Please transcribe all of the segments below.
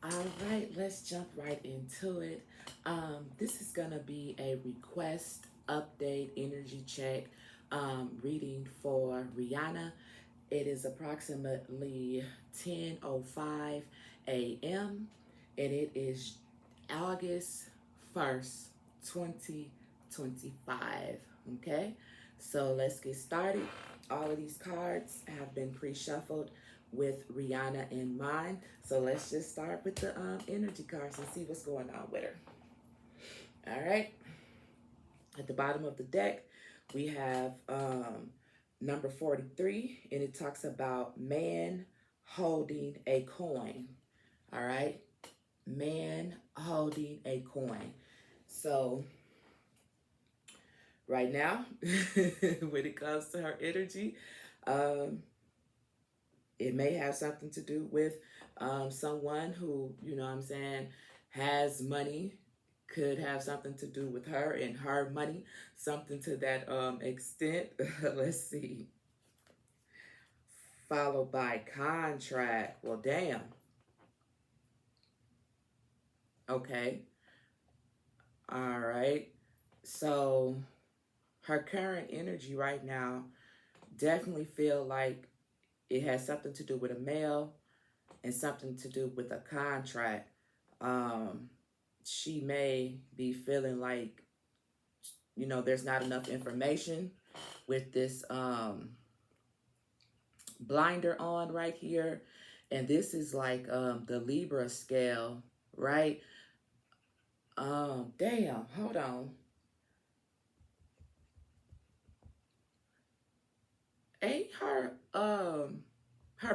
All right, let's jump right into it. This is going to be a request update energy check reading for Rihanna. It is approximately 10:05 a.m. and it is August 1st, 2025. Okay, so let's get started. All of these cards have been pre-shuffled with Rihanna in mind. So let's just start with the energy cards and see what's going on with her. All right. At the bottom of the deck, we have number 43, and it talks about man holding a coin. All right. Man holding a coin. So, right now, when it comes to her energy, um, it may have something to do with someone who, what I'm saying, has money, could have something to do with her and her money, something to that extent. Let's see. Followed by contract. Well, damn. Okay. All right. So her current energy right now definitely feel like it has something to do with a male and something to do with a contract. Um, she may be feeling like, there's not enough information with this blinder on right here. And this is like the Libra scale, right? Damn, hold on. Ain't her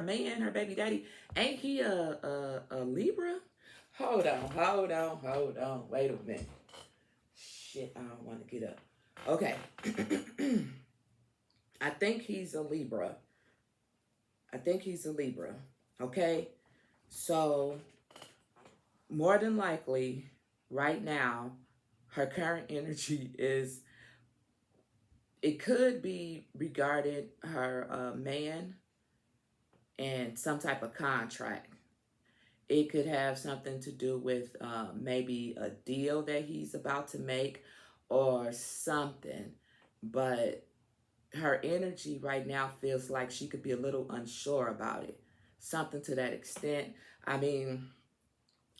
man, her baby daddy, ain't he a Libra? Hold on. Wait a minute. Shit, I don't want to get up. Okay. I think he's a Libra. Okay. So, more than likely, right now, her current energy is, it could be regarding her man and some type of contract. It could have something to do with maybe a deal that he's about to make or something. But her energy right now feels like she could be a little unsure about it. Something to that extent. I mean,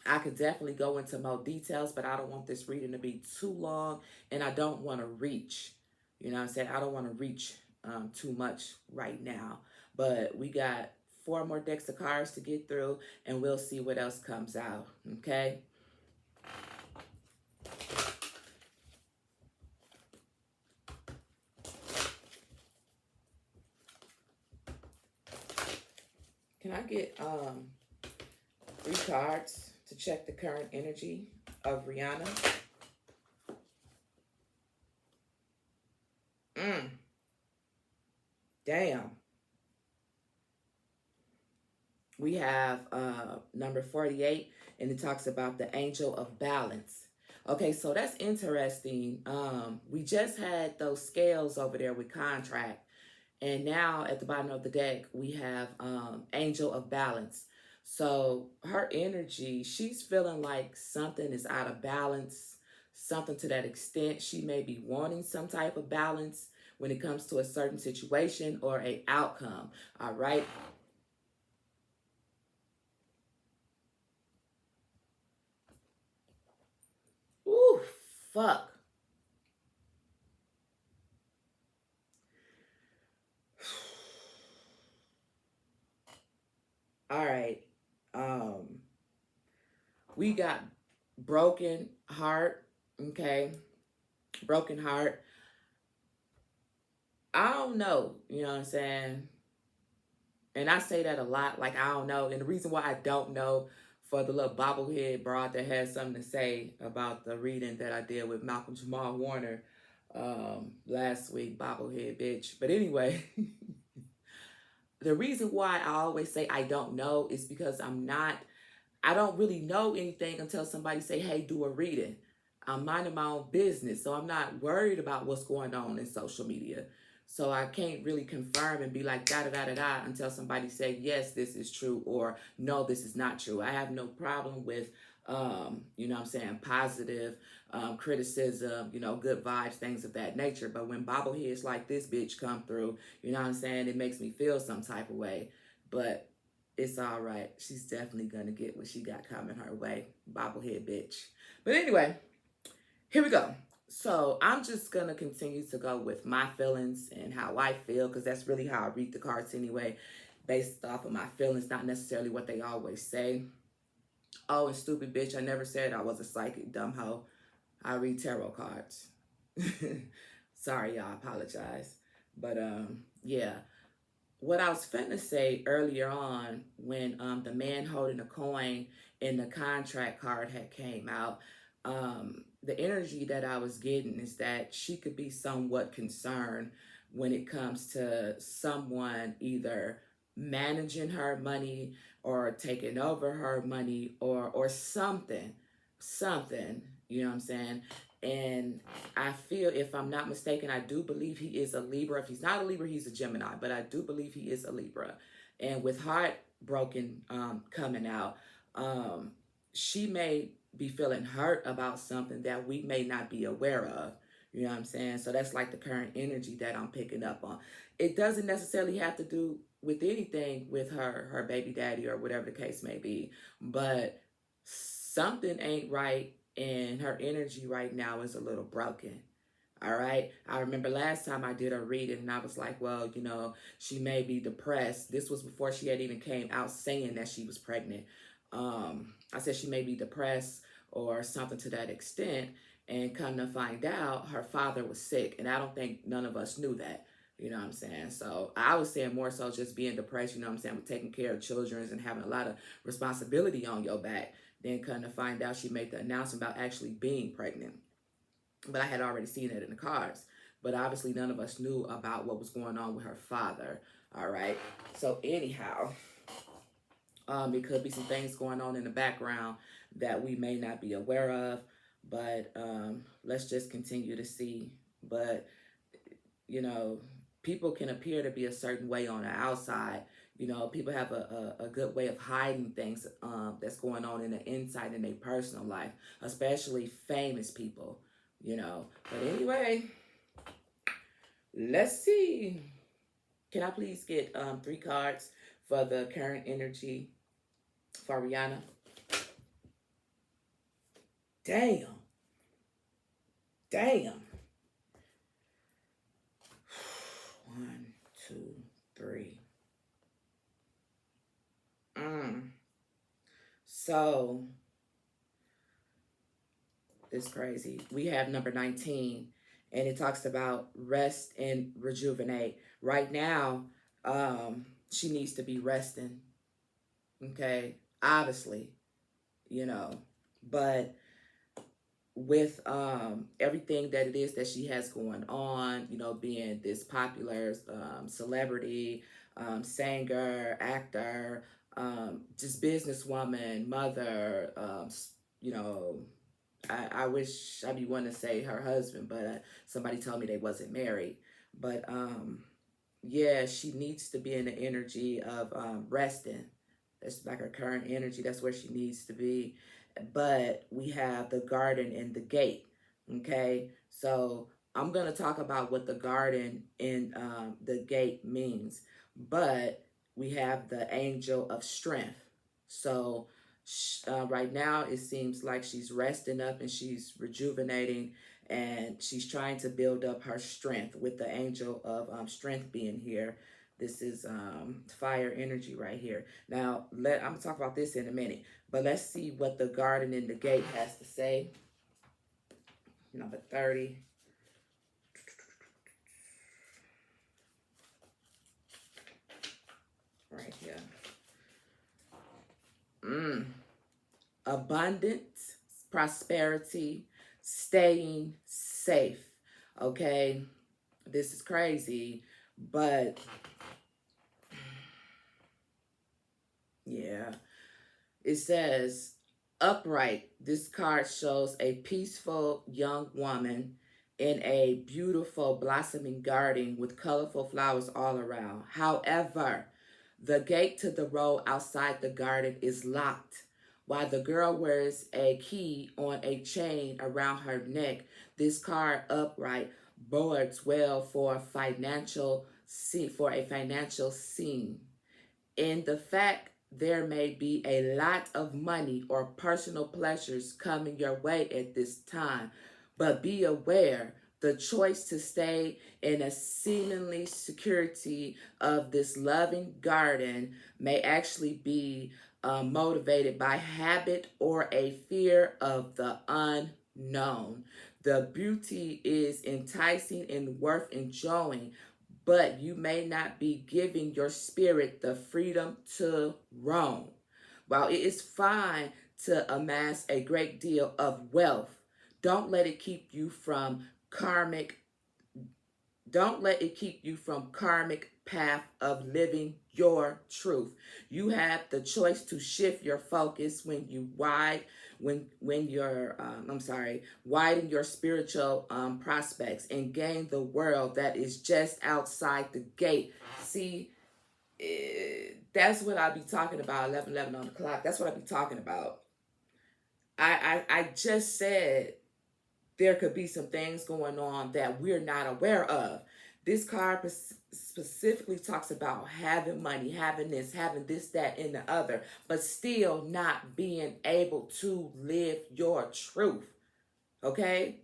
I could definitely go into more details, but I don't want this reading to be too long and I don't want to reach. You know what I'm saying? I don't want to reach too much right now. But we got four more decks of cards to get through and we'll see what else comes out. Okay? Can I get 3 cards to check the current energy of Rihanna? Damn. We have number 48, and it talks about the angel of balance. Okay, so that's interesting. We just had those scales over there with contract, and now at the bottom of the deck, we have angel of balance. So her energy, she's feeling like something is out of balance, something to that extent. She may be wanting some type of balance when it comes to a certain situation or a outcome. All right. Ooh, fuck. All right. Um, we got broken heart. Okay. Broken heart. I don't know. You know what I'm saying? And I say that a lot. Like, I don't know. And the reason why I don't know, for the little bobblehead broad that has something to say about the reading that I did with Malcolm Jamal Warner last week, bobblehead bitch. But anyway, the reason why I always say I don't know is because I don't really know anything until somebody say, hey, do a reading. I'm minding my own business, so I'm not worried about what's going on in social media. So I can't really confirm and be like da da da da da until somebody say yes, this is true, or no, this is not true. I have no problem with you know what I'm saying, positive criticism, you know, good vibes, things of that nature. But when bobbleheads like this bitch come through, you know what I'm saying, it makes me feel some type of way. But it's all right. She's definitely gonna get what she got coming her way, bobblehead bitch. But anyway, here we go. So I'm just gonna continue to go with my feelings and how I feel, because that's really how I read the cards anyway, based off of my feelings, not necessarily what they always say. Oh, and stupid bitch, I never said I was a psychic, dumb hoe. I read tarot cards. Sorry, y'all, I apologize. But yeah. What I was finna say earlier on when the man holding a coin in the contract card had came out, the energy that I was getting is that she could be somewhat concerned when it comes to someone either managing her money or taking over her money or something, you know what I'm saying? And I feel, if I'm not mistaken, I do believe he is a Libra. If he's not a Libra, he's a Gemini, but I do believe he is a Libra. And with Heartbroken coming out, she may be feeling hurt about something that we may not be aware of. You know what I'm saying? So that's like the current energy that I'm picking up on. It doesn't necessarily have to do with anything with her baby daddy or whatever the case may be, but something ain't right, and her energy right now is a little broken. All right. I remember last time I did a reading and I was like, well, you know, she may be depressed. This was before she had even came out saying that she was pregnant. I said she may be depressed or something to that extent. And come to find out, her father was sick. And I don't think none of us knew that. You know what I'm saying? So I was saying more so just being depressed, you know what I'm saying, with taking care of children and having a lot of responsibility on your back. Then come to find out, she made the announcement about actually being pregnant. But I had already seen it in the cards. But obviously none of us knew about what was going on with her father. All right. So anyhow, it could be some things going on in the background that we may not be aware of. But let's just continue to see. But, you know, people can appear to be a certain way on the outside. You know, people have a good way of hiding things that's going on in the inside in their personal life, especially famous people, you know. But anyway, let's see. Can I please get 3 cards for the current energy for Rihanna? Damn. Damn. 1, 2, 3. So it's crazy. We have number 19, and it talks about rest and rejuvenate. Right now, she needs to be resting. Okay, obviously, you know, but with everything that it is that she has going on, you know, being this popular celebrity, singer, actor, just businesswoman, mother, you know, I wish I'd be one to say her husband, but somebody told me they wasn't married. But yeah, she needs to be in the energy of resting. That's like her current energy. That's where she needs to be. But we have the garden and the gate. Okay, so I'm gonna talk about what the garden and the gate means. But we have the angel of strength. So right now it seems like she's resting up and she's rejuvenating, and she's trying to build up her strength with the angel of strength being here. This is fire energy right here. Now, I'm going to talk about this in a minute, but let's see what the garden and the gate has to say. Number 30. Right here. Abundance, prosperity, staying safe. Okay, this is crazy, but yeah, it says upright. This card shows a peaceful young woman in a beautiful blossoming garden with colorful flowers all around. However, the gate to the road outside the garden is locked. While the girl wears a key on a chain around her neck, this car upright bodes well for a financial scene. In the fact there may be a lot of money or personal pleasures coming your way at this time, but be aware the choice to stay in a seemingly security of this loving garden may actually be motivated by habit or a fear of the unknown. The beauty is enticing and worth enjoying, but you may not be giving your spirit the freedom to roam. While it is fine to amass a great deal of wealth, don't let it keep you from karmic don't let it keep you from karmic path of living your truth. You have the choice to shift your focus when you're widen your spiritual prospects and gain the world that is just outside the gate. See, that's what I be talking about. 11:11 on the clock. That's what I be talking about. I just said there could be some things going on that we're not aware of. This card specifically talks about having money, having this, that, and the other, but still not being able to live your truth. Okay?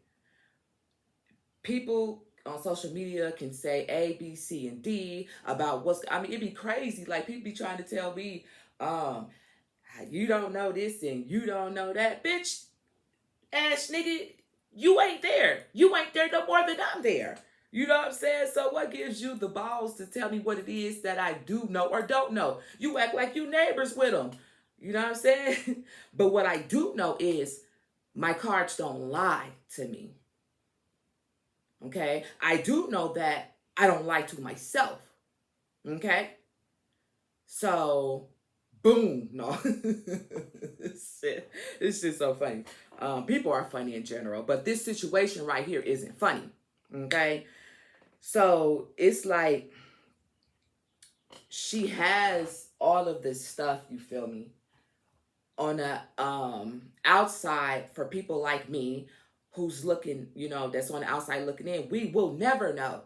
People on social media can say A, B, C, and D about it'd be crazy. Like, people be trying to tell me, you don't know this and you don't know that. Bitch, ass nigga, you ain't there. You ain't there no more than I'm there. You know what I'm saying? So what gives you the balls to tell me what it is that I do know or don't know? You act like you neighbors with them. You know what I'm saying? But what I do know is my cards don't lie to me. Okay? I do know that I don't lie to myself. Okay? So, boom. No. It's just so funny. People are funny in general, but this situation right here isn't funny. Okay? So, it's like she has all of this stuff, you feel me, on the outside for people like me who's looking, that's on the outside looking in. We will never know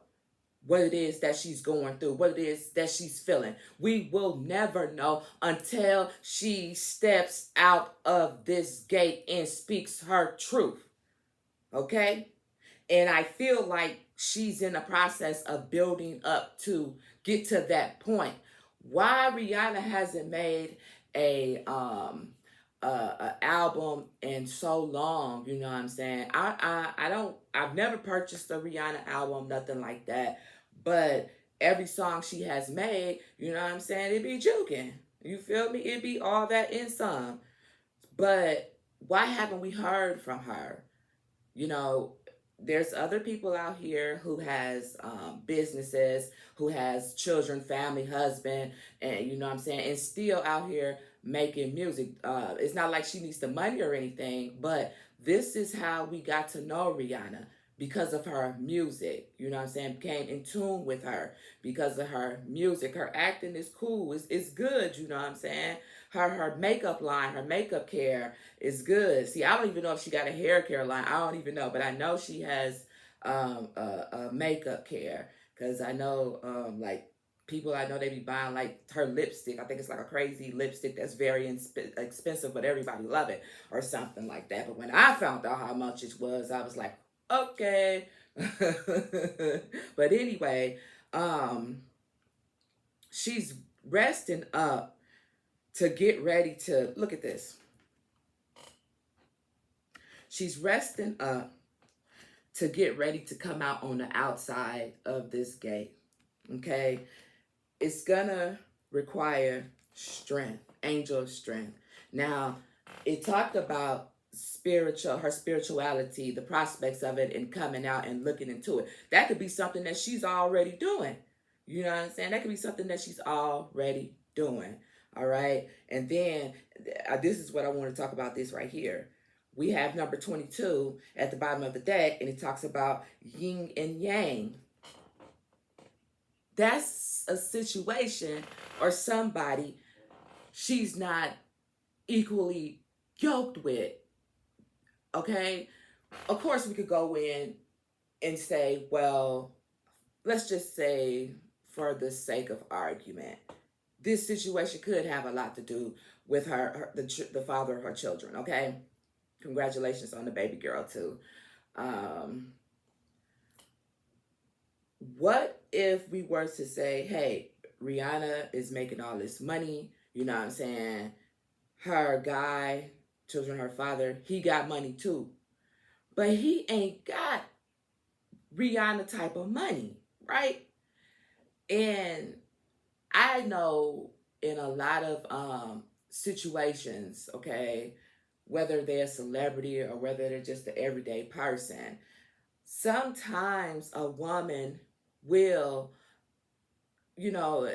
what it is that she's going through, what it is that she's feeling. We will never know until she steps out of this gate and speaks her truth. Okay? And I feel like she's in the process of building up to get to that point. Why Rihanna hasn't made a album in so long, you know what I'm saying? I've never purchased a Rihanna album, nothing like that. But every song she has made, you know what I'm saying, it be juking. You feel me? It be all that in some. But why haven't we heard from her? You know, there's other people out here who has businesses, who has children, family, husband, and you know what I'm saying, and still out here making music. It's not like she needs the money or anything, but this is how we got to know Rihanna, because of her music. You know what I'm saying? Became in tune with her because of her music. Her acting is cool. It's good, you know what I'm saying? Her makeup line, her makeup care is good. See, I don't even know if she got a hair care line. I don't even know, but I know she has a makeup care, because I know like people I know, they be buying like her lipstick. I think it's like a crazy lipstick that's very expensive, but everybody love it or something like that. But when I found out how much it was, I was like, okay. But anyway, she's resting up to get ready to look at this. She's resting up to get ready to come out on the outside of this gate. Okay? It's gonna require strength, angel strength. Now, it talked about her spirituality, the prospects of it, and coming out and looking into it. That could be something that she's already doing. You know what I'm saying? That could be something that she's already doing. All right. And then this is what I want to talk about this right here. we have number 22 at the bottom of the deck, and it talks about yin and yang. That's a situation or somebody she's not equally yoked with. Okay? Of course, we could go in and say, well, let's just say, for the sake of argument, this situation could have a lot to do with the father of her children. Okay? Congratulations on the baby girl, too. What if we were to say, hey, Rihanna is making all this money, you know what I'm saying? Her guy, children, her father, he got money too. But he ain't got Rihanna type of money, right? And I know in a lot of situations, okay, whether they're a celebrity or whether they're just an everyday person, sometimes a woman will, you know,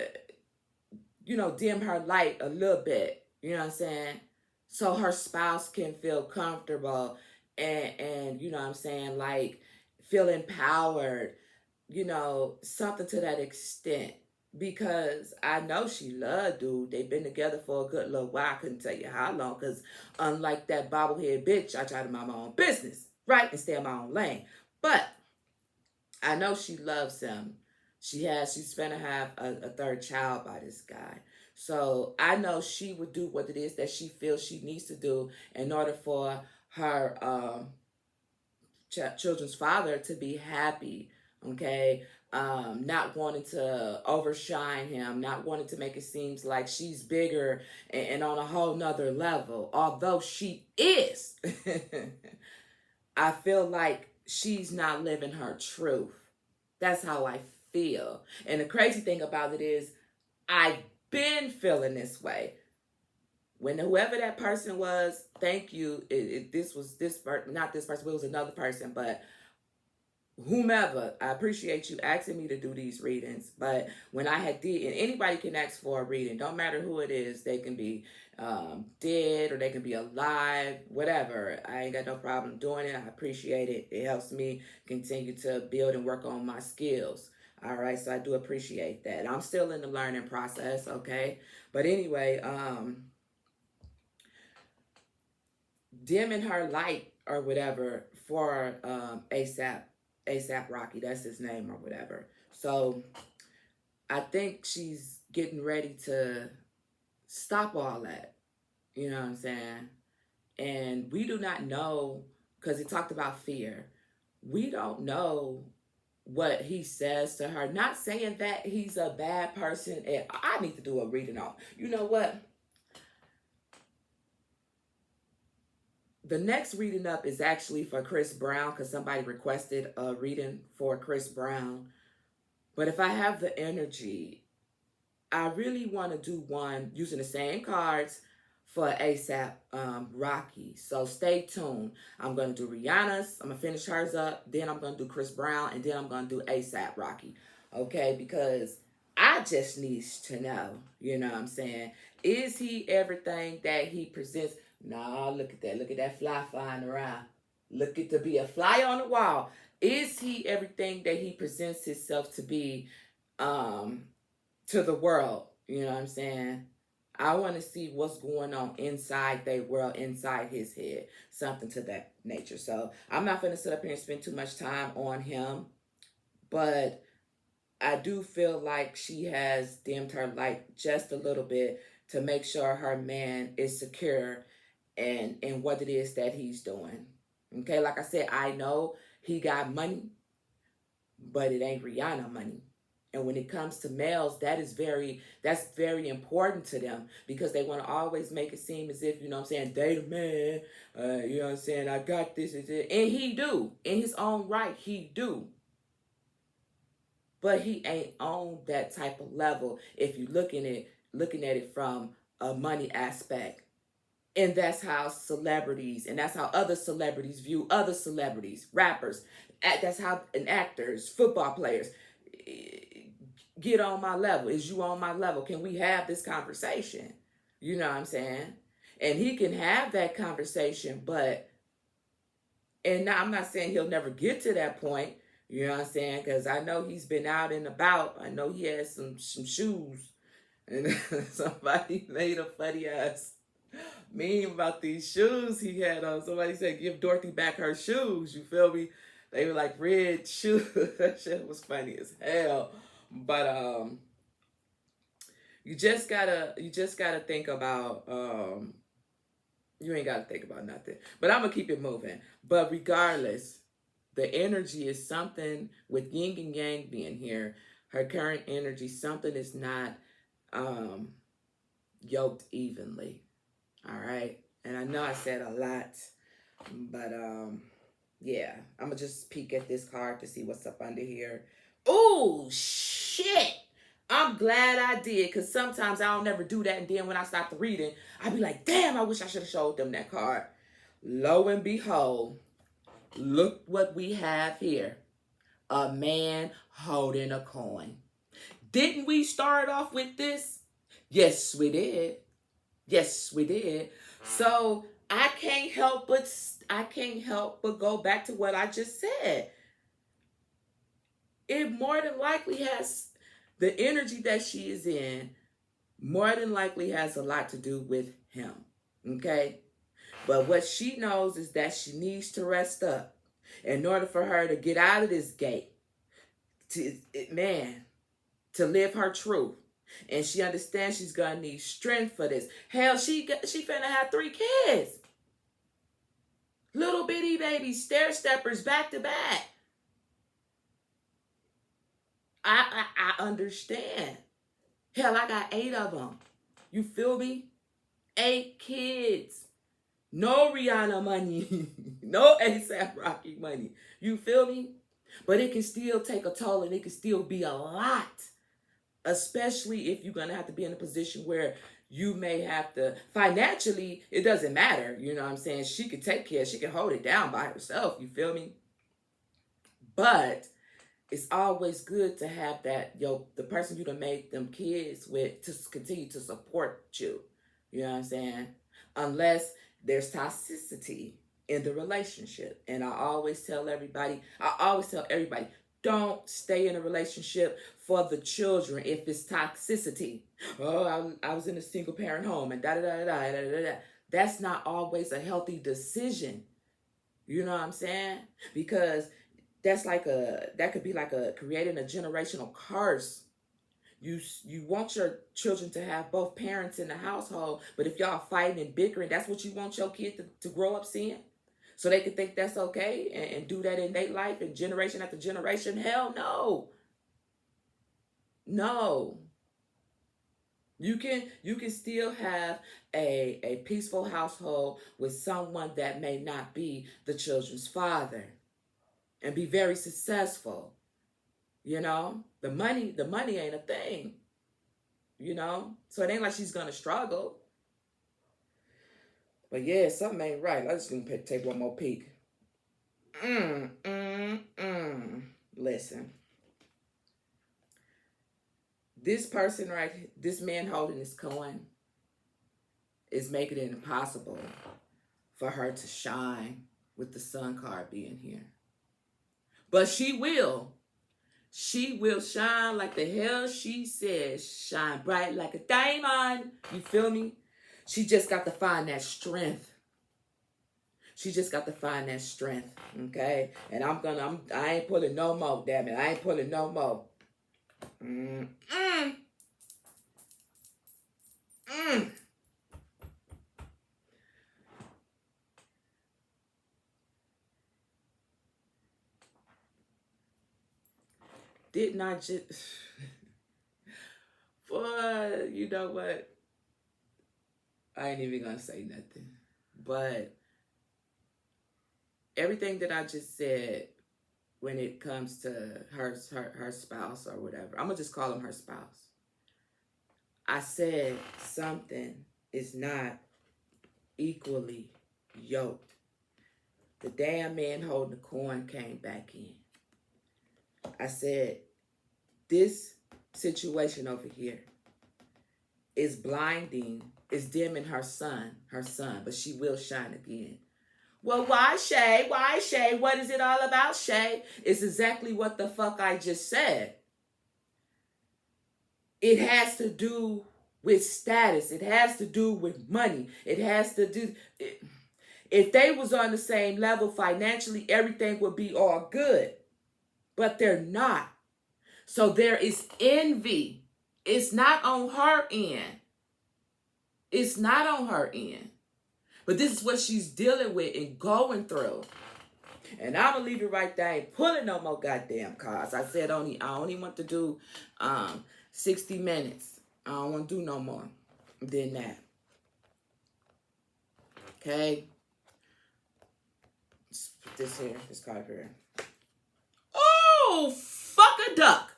dim her light a little bit, you know what I'm saying? So her spouse can feel comfortable and you know what I'm saying, like feel empowered, something to that extent. Because I know she loved dude. They've been together for a good little while. I couldn't tell you how long. Because unlike that bobblehead bitch, I try to mind my own business, right? And stay in my own lane. But I know she loves him. She's gonna have a third child by this guy. So I know she would do what it is that she feels she needs to do in order for her children's father to be happy. Okay. Not wanting to overshine him, not wanting to make it seem like she's bigger and on a whole nother level. Although she is, I feel like she's not living her truth. That's how I feel. And the crazy thing about it is, I've been feeling this way. When whoever that person was, thank you. This was this person, not this person, it was another person, but whomever, I appreciate you asking me to do these readings. But when I had did, and anybody can ask for a reading, don't matter who it is, they can be dead or they can be alive, whatever. I ain't got no problem doing it. I appreciate it. It helps me continue to build and work on my skills. All right, so I do appreciate that. I'm still in the learning process, okay? But anyway, dimming her light or whatever for ASAP Rocky, that's his name or whatever. So I think she's getting ready to stop all that. You know what I'm saying? And we do not know, because he talked about fear. We don't know what he says to her. Not saying that he's a bad person. And I need to do a reading on. You know what? The next reading up is actually for Chris Brown, because somebody requested a reading for Chris Brown. But if I have the energy, I really want to do one using the same cards for ASAP Rocky. So stay tuned. I'm going to do Rihanna's. I'm going to finish hers up. Then I'm going to do Chris Brown. And then I'm going to do ASAP Rocky. Okay? Because I just need to know. You know what I'm saying? Is he everything that he presents? Nah, look at that. Look at that fly flying around. Look at to be a fly on the wall. Is he everything that he presents himself to be to the world? You know what I'm saying? I want to see what's going on inside their world, inside his head. Something to that nature. So I'm not going to sit up here and spend too much time on him. But I do feel like she has dimmed her light just a little bit to make sure her man is secure and what it is that he's doing. Okay, like I said, I know he got money, but it ain't Rihanna money. And when it comes to males, that's very important to them, because they want to always make it seem as if, you know what I'm saying, they the man, you know what I'm saying, I got this and that. And he do. In his own right, he do. But he ain't on that type of level if you're looking at it from a money aspect. And that's how celebrities, and that's how other celebrities view other celebrities, rappers. That's how actors, football players, get on my level. Is you on my level? Can we have this conversation? You know what I'm saying? And he can have that conversation, but And now I'm not saying he'll never get to that point. You know what I'm saying? Because I know he's been out and about. I know he has some shoes. And somebody made a funny ass meme about these shoes he had on. Somebody said, give Dorothy back her shoes. You feel me? They were like red shoes. That shit was funny as hell. But you just gotta think about you ain't gotta think about nothing. But I'm gonna keep it moving. But regardless, the energy is something with yin and yang being here. Her current energy, something is not um yoked evenly. All right. And I know I said a lot, but yeah, I'm gonna just peek at this card to see what's up under here. Oh shit! I'm glad I did, because sometimes I don't never do that, and then when I start reading, I be like, damn, I wish I should have showed them that card. Lo and behold, look what we have here. A man holding a coin. Didn't we start off with this? Yes, we did. Yes, we did. So I can't help but go back to what I just said. It more than likely has the energy that she is in, more than likely has a lot to do with him. Okay? But what she knows is that she needs to rest up in order for her to get out of this gate. Man, to live her truth. And she understands she's gonna need strength for this. Hell, she finna have 3 kids. Little bitty babies, stair steppers, back to back. I understand. Hell, I got 8 of them. You feel me? 8 kids. No Rihanna money. No ASAP Rocky money. You feel me? But it can still take a toll, and it can still be a lot. Especially if you're going to have to be in a position where you may have to, financially, it doesn't matter. You know what I'm saying? She could take care. She can hold it down by herself. You feel me? But it's always good to have that, the person you done made them kids with to continue to support you. You know what I'm saying? Unless there's toxicity in the relationship. And I always tell everybody, don't stay in a relationship for the children if it's toxicity. Oh, I was in a single parent home and da da da da da da da. That's not always a healthy decision. You know what I'm saying? Because that could be like creating a generational curse. You want your children to have both parents in the household, but if y'all fighting and bickering, that's what you want your kid to grow up seeing? So they can think that's okay and do that in their life and generation after generation? Hell no. No. You can still have a peaceful household with someone that may not be the children's father and be very successful. You know, the money ain't a thing. You know, so it ain't like she's gonna struggle. But yeah, something ain't right. I'm just gonna take one more peek. Listen, this man holding this coin is making it impossible for her to shine with the sun card being here. But she will. She will shine like the hell she says. Shine bright like a diamond. You feel me? She just got to find that strength. Okay? And I ain't pulling no more, damn it. I ain't pulling no more. Didn't I just... Boy, you know what? I ain't even gonna say nothing. But everything that I just said when it comes to her spouse or whatever, I'm gonna just call him her spouse. I said something is not equally yoked. The damn man holding the coin came back in. I said, this situation over here is blinding, is dimming her sun, but she will shine again. Well, why, Shay? Why, Shay? What is it all about, Shay? It's exactly what the fuck I just said. It has to do with status. It has to do with money. It has to do... If they was on the same level financially, everything would be all good. But they're not. So there is envy. It's not on her end. It's not on her end. But this is what she's dealing with and going through. And I'm gonna leave it right there. I ain't pulling no more goddamn cards. I said I only want to do 60 minutes. I don't want to do no more than that. Okay. Let's put this here, this card here. Oh, fuck a duck.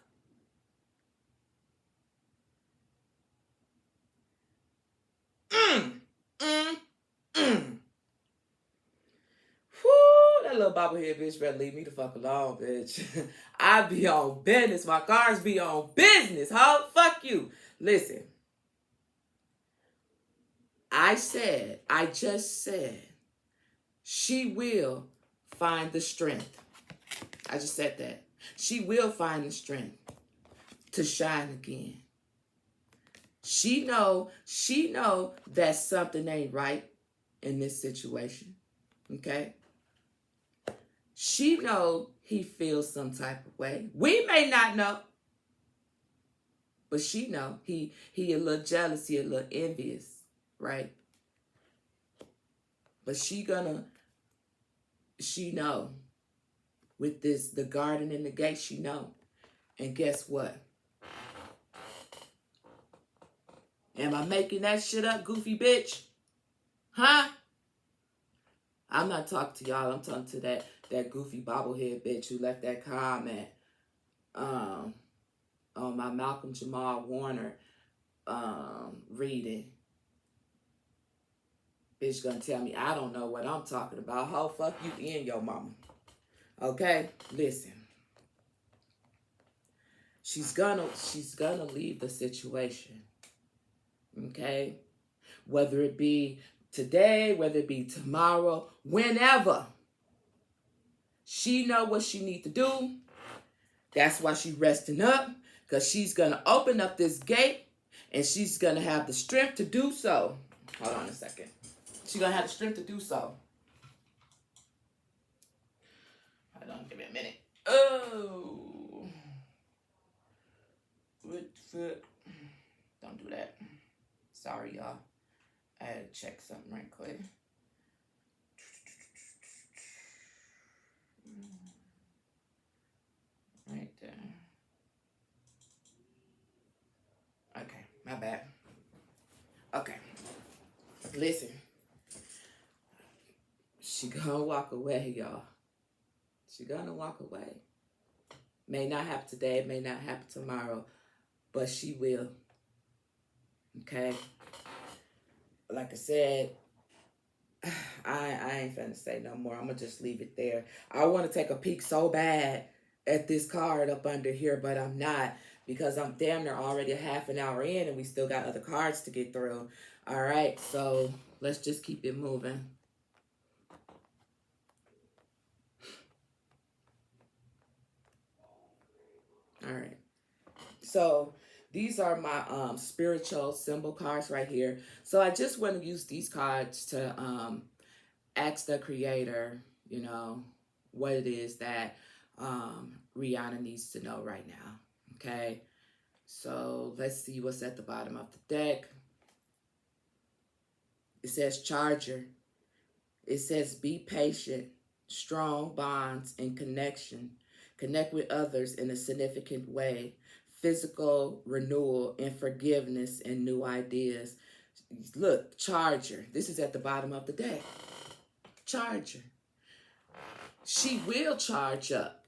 Whoo, that little bobblehead bitch better leave me the fuck alone, bitch. I be on business. My cards be on business, huh? Fuck you. Listen. I just said, she will find the strength. I just said that. She will find the strength to shine again. She know that something ain't right in this situation. Okay? She know he feels some type of way. We may not know. But she know he a little jealous, he a little envious, right? But she know with this, the garden and the gate, she know. And guess what? Am I making that shit up, goofy bitch? Huh? I'm not talking to y'all. I'm talking to that goofy bobblehead bitch who left that comment on my Malcolm Jamal Warner reading. Bitch gonna tell me I don't know what I'm talking about. How fuck you and your mama. Okay? Listen. She's gonna leave the situation. Okay? Whether it be today, whether it be tomorrow, whenever. She know what she need to do. That's why she resting up. Because she's going to open up this gate. And she's going to have the strength to do so. Hold on a second. She's going to have the strength to do so. Hold on, give me a minute. Oh. What the... Don't do that. Sorry, y'all. I had to check something right quick. Right there. Okay, my bad. Okay. Listen. She gonna walk away, y'all. She gonna walk away. May not happen today, may not happen tomorrow, but she will. Okay? Like I said, I ain't finna say no more. I'm gonna just leave it there. I want to take a peek so bad at this card up under here, but I'm not, because I'm damn near already a half an hour in and we still got other cards to get through. All right, so let's just keep it moving. All right. So these are my spiritual symbol cards right here. So I just want to use these cards to ask the creator, you know, what it is that Rihanna needs to know right now. Okay. So let's see what's at the bottom of the deck. It says charger. It says be patient, strong bonds and connection. Connect with others in a significant way. Physical renewal and forgiveness and new ideas. Look, charger. This is at the bottom of the deck. Charger. She will charge up.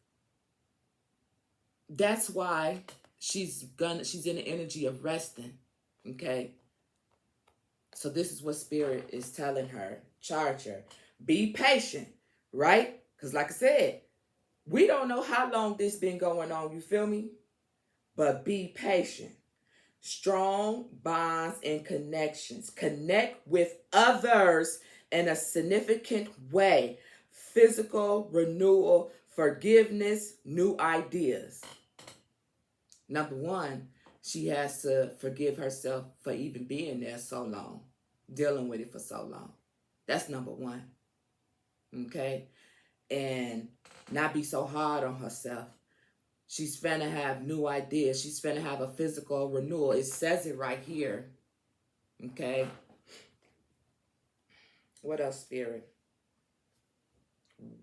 That's why she's in the energy of resting. Okay? So this is what Spirit is telling her. Charger. Be patient, right? Because like I said, we don't know how long this been going on, you feel me? But be patient. Strong bonds and connections. Connect with others in a significant way. Physical renewal, forgiveness, new ideas. Number one, she has to forgive herself for even being there so long, dealing with it for so long. That's number one. Okay? And not be so hard on herself. She's finna have new ideas. She's finna have a physical renewal. It says it right here. Okay? What else, Spirit?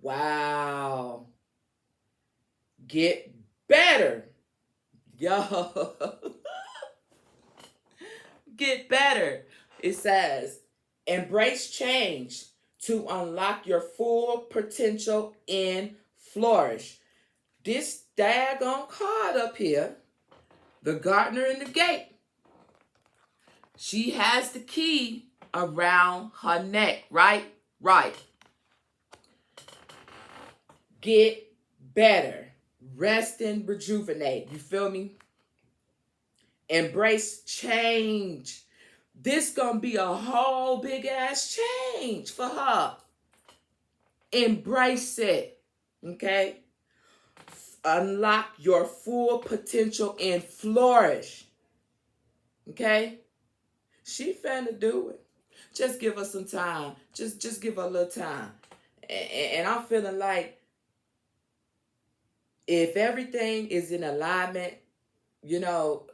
Wow. Get better. Yo. Get better. It says, embrace change to unlock your full potential and flourish. This daggone card up here, the gardener in the gate, she has the key around her neck, right? Right. Get better. Rest and rejuvenate. You feel me? Embrace change. This gonna be a whole big ass change for her. Embrace it. Okay? Unlock your full potential and flourish. Okay? She finna do it. Just give her some time. Just give her a little time. And I'm feeling like if everything is in alignment, you know,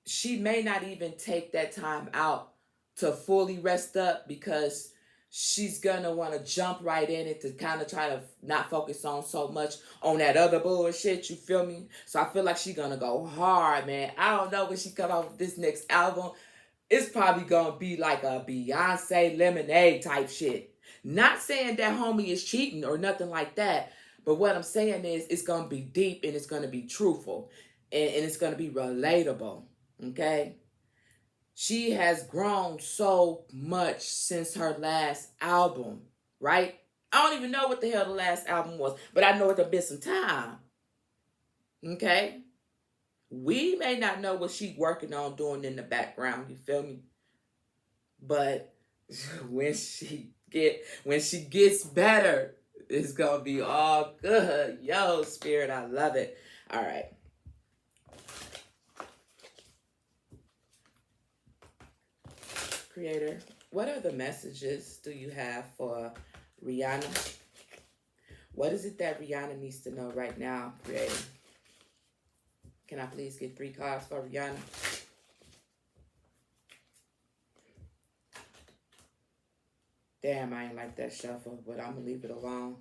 she may not even take that time out to fully rest up because she's gonna want to jump right in it to kind of try to not focus on so much on that other bullshit. You feel me? So I feel like she's gonna go hard, man. I don't know when she come out with this next album. It's probably gonna be like a Beyonce Lemonade type shit. Not saying that homie is cheating or nothing like that, but what I'm saying is it's gonna be deep and it's gonna be truthful and it's gonna be relatable. Okay? She has grown so much since her last album, right? I don't even know what the hell the last album was, but I know it's been some time. Okay? We may not know what she's working on doing in the background, you feel me? But when she gets better, it's gonna be all good. Yo, Spirit, I love it. All right. Creator, what other messages do you have for Rihanna? What is it that Rihanna needs to know right now, Creator? Can I please get 3 cards for Rihanna? Damn, I ain't like that shuffle, but I'm going to leave it alone.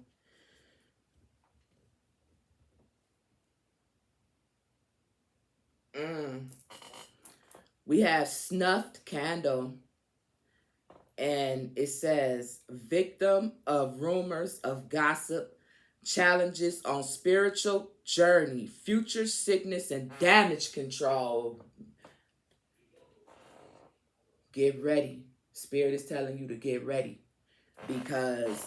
We have Snuffed Candle. And it says, victim of rumors of gossip, challenges on spiritual journey, future sickness and damage control. Get ready. Spirit is telling you to get ready because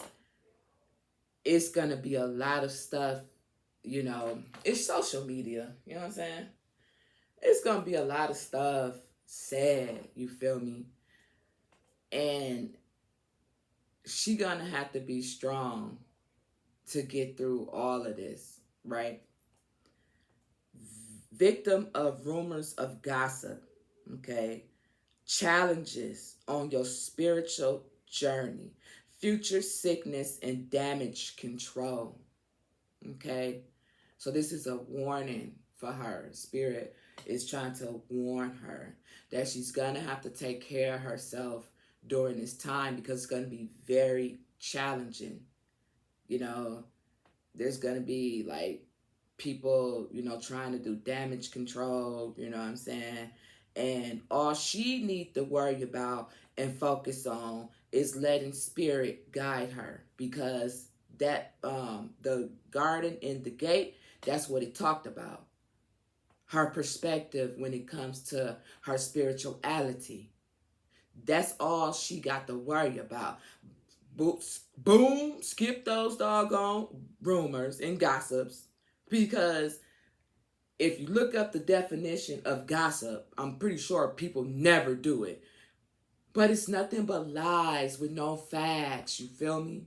it's going to be a lot of stuff, you know, it's social media, you know what I'm saying? It's going to be a lot of stuff said, you feel me? And she gonna have to be strong to get through all of this, right? Victim of rumors of gossip, okay? Challenges on your spiritual journey, future sickness and damage control, okay? So this is a warning for her. Spirit is trying to warn her that she's gonna have to take care of herself during this time because it's going to be very challenging. You know, there's going to be like people, you know, trying to do damage control, you know what I'm saying? And all she needs to worry about and focus on is letting spirit guide her because that the garden in the gate, that's what it talked about. Her perspective when it comes to her spirituality. That's all she got to worry about. Boom, skip those doggone rumors and gossips. Because if you look up the definition of gossip, I'm pretty sure people never do it. But it's nothing but lies with no facts. You feel me?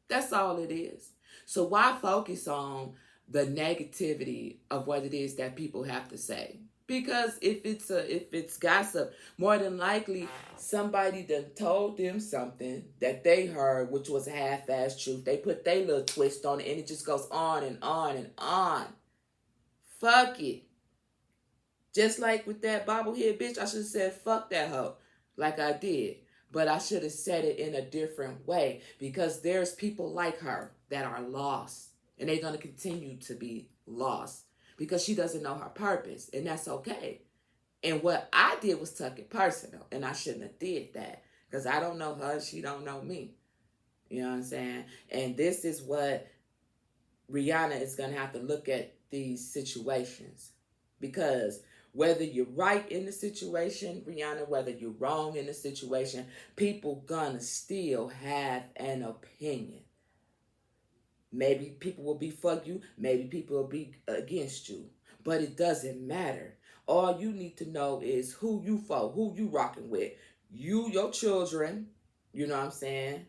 That's all it is. So why focus on the negativity of what it is that people have to say? Because if it's gossip, more than likely somebody done told them something that they heard, which was a half-assed truth. They put their little twist on it, and it just goes on and on and on. Fuck it. Just like with that bobblehead bitch, I should have said fuck that hoe, like I did. But I should have said it in a different way, because there's people like her that are lost, and they're going to continue to be lost because she doesn't know her purpose, and that's okay. And what I did was tuck it personal, and I shouldn't have did that, because I don't know her, she don't know me. You know what I'm saying? And this is what Rihanna is going to have to look at these situations, because whether you're right in the situation, Rihanna, whether you're wrong in the situation, people gonna still have an opinion. Maybe people will be for you, maybe people will be against you, but it doesn't matter. All you need to know is who you for, who you rocking with. You, your children, you know what I'm saying,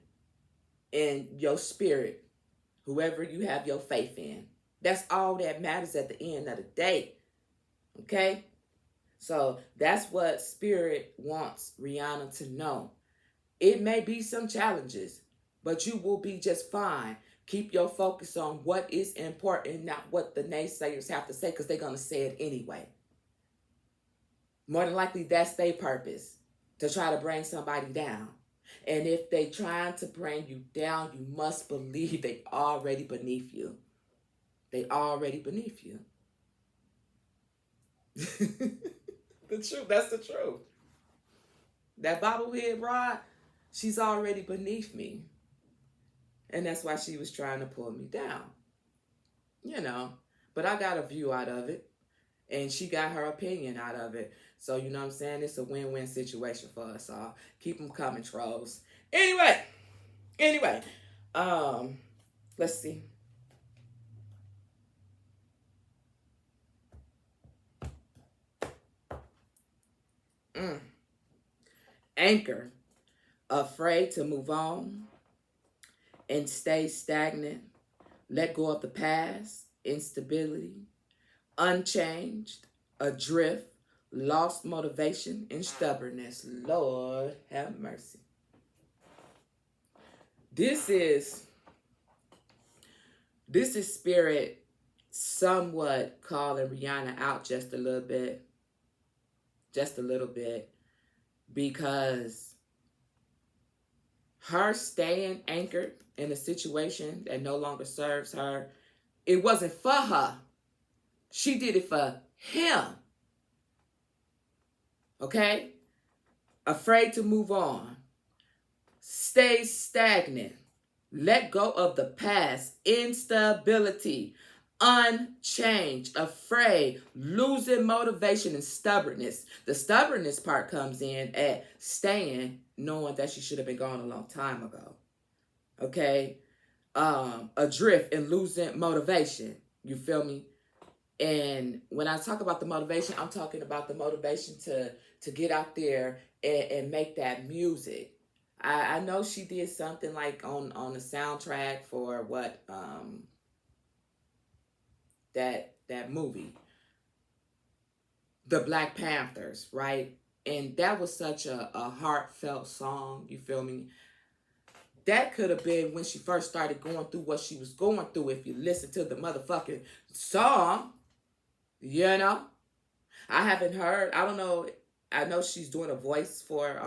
and your spirit, whoever you have your faith in. That's all that matters at the end of the day. Okay? So that's what Spirit wants Rihanna to know. It may be some challenges, but you will be just fine. Keep your focus on what is important, not what the naysayers have to say, because they're going to say it anyway. More than likely, that's their purpose, to try to bring somebody down. And if they trying to bring you down, you must believe they already beneath you. They already beneath you. The truth, that's the truth. That bobblehead broad, she's already beneath me. And that's why she was trying to pull me down. You know, but I got a view out of it, and she got her opinion out of it. So, you know what I'm saying? It's a win-win situation for us all. Keep them coming, trolls. Anyway, let's see. Anchor, afraid to move on and stay stagnant, let go of the past, instability, unchanged, adrift, lost motivation, and stubbornness. Lord have mercy. This is Spirit somewhat calling Rihanna out just a little bit. Just a little bit. Because her staying anchored in a situation that no longer serves her, it wasn't for her. She did it for him. Okay? Afraid to move on. Stay stagnant. Let go of the past. Instability. Unchanged. Afraid. Losing motivation and stubbornness. The stubbornness part comes in at staying, knowing that she should have been gone a long time ago. Okay? Adrift and losing motivation. You feel me? And when I talk about the motivation, I'm talking about the motivation to get out there and make that music. I know she did something like on the soundtrack for what that movie, the Black Panthers, right? And that was such a heartfelt song, you feel me? That could have been when she first started going through what she was going through, if you listen to the motherfucking song, you know? I haven't heard, I don't know, I know she's doing a voice for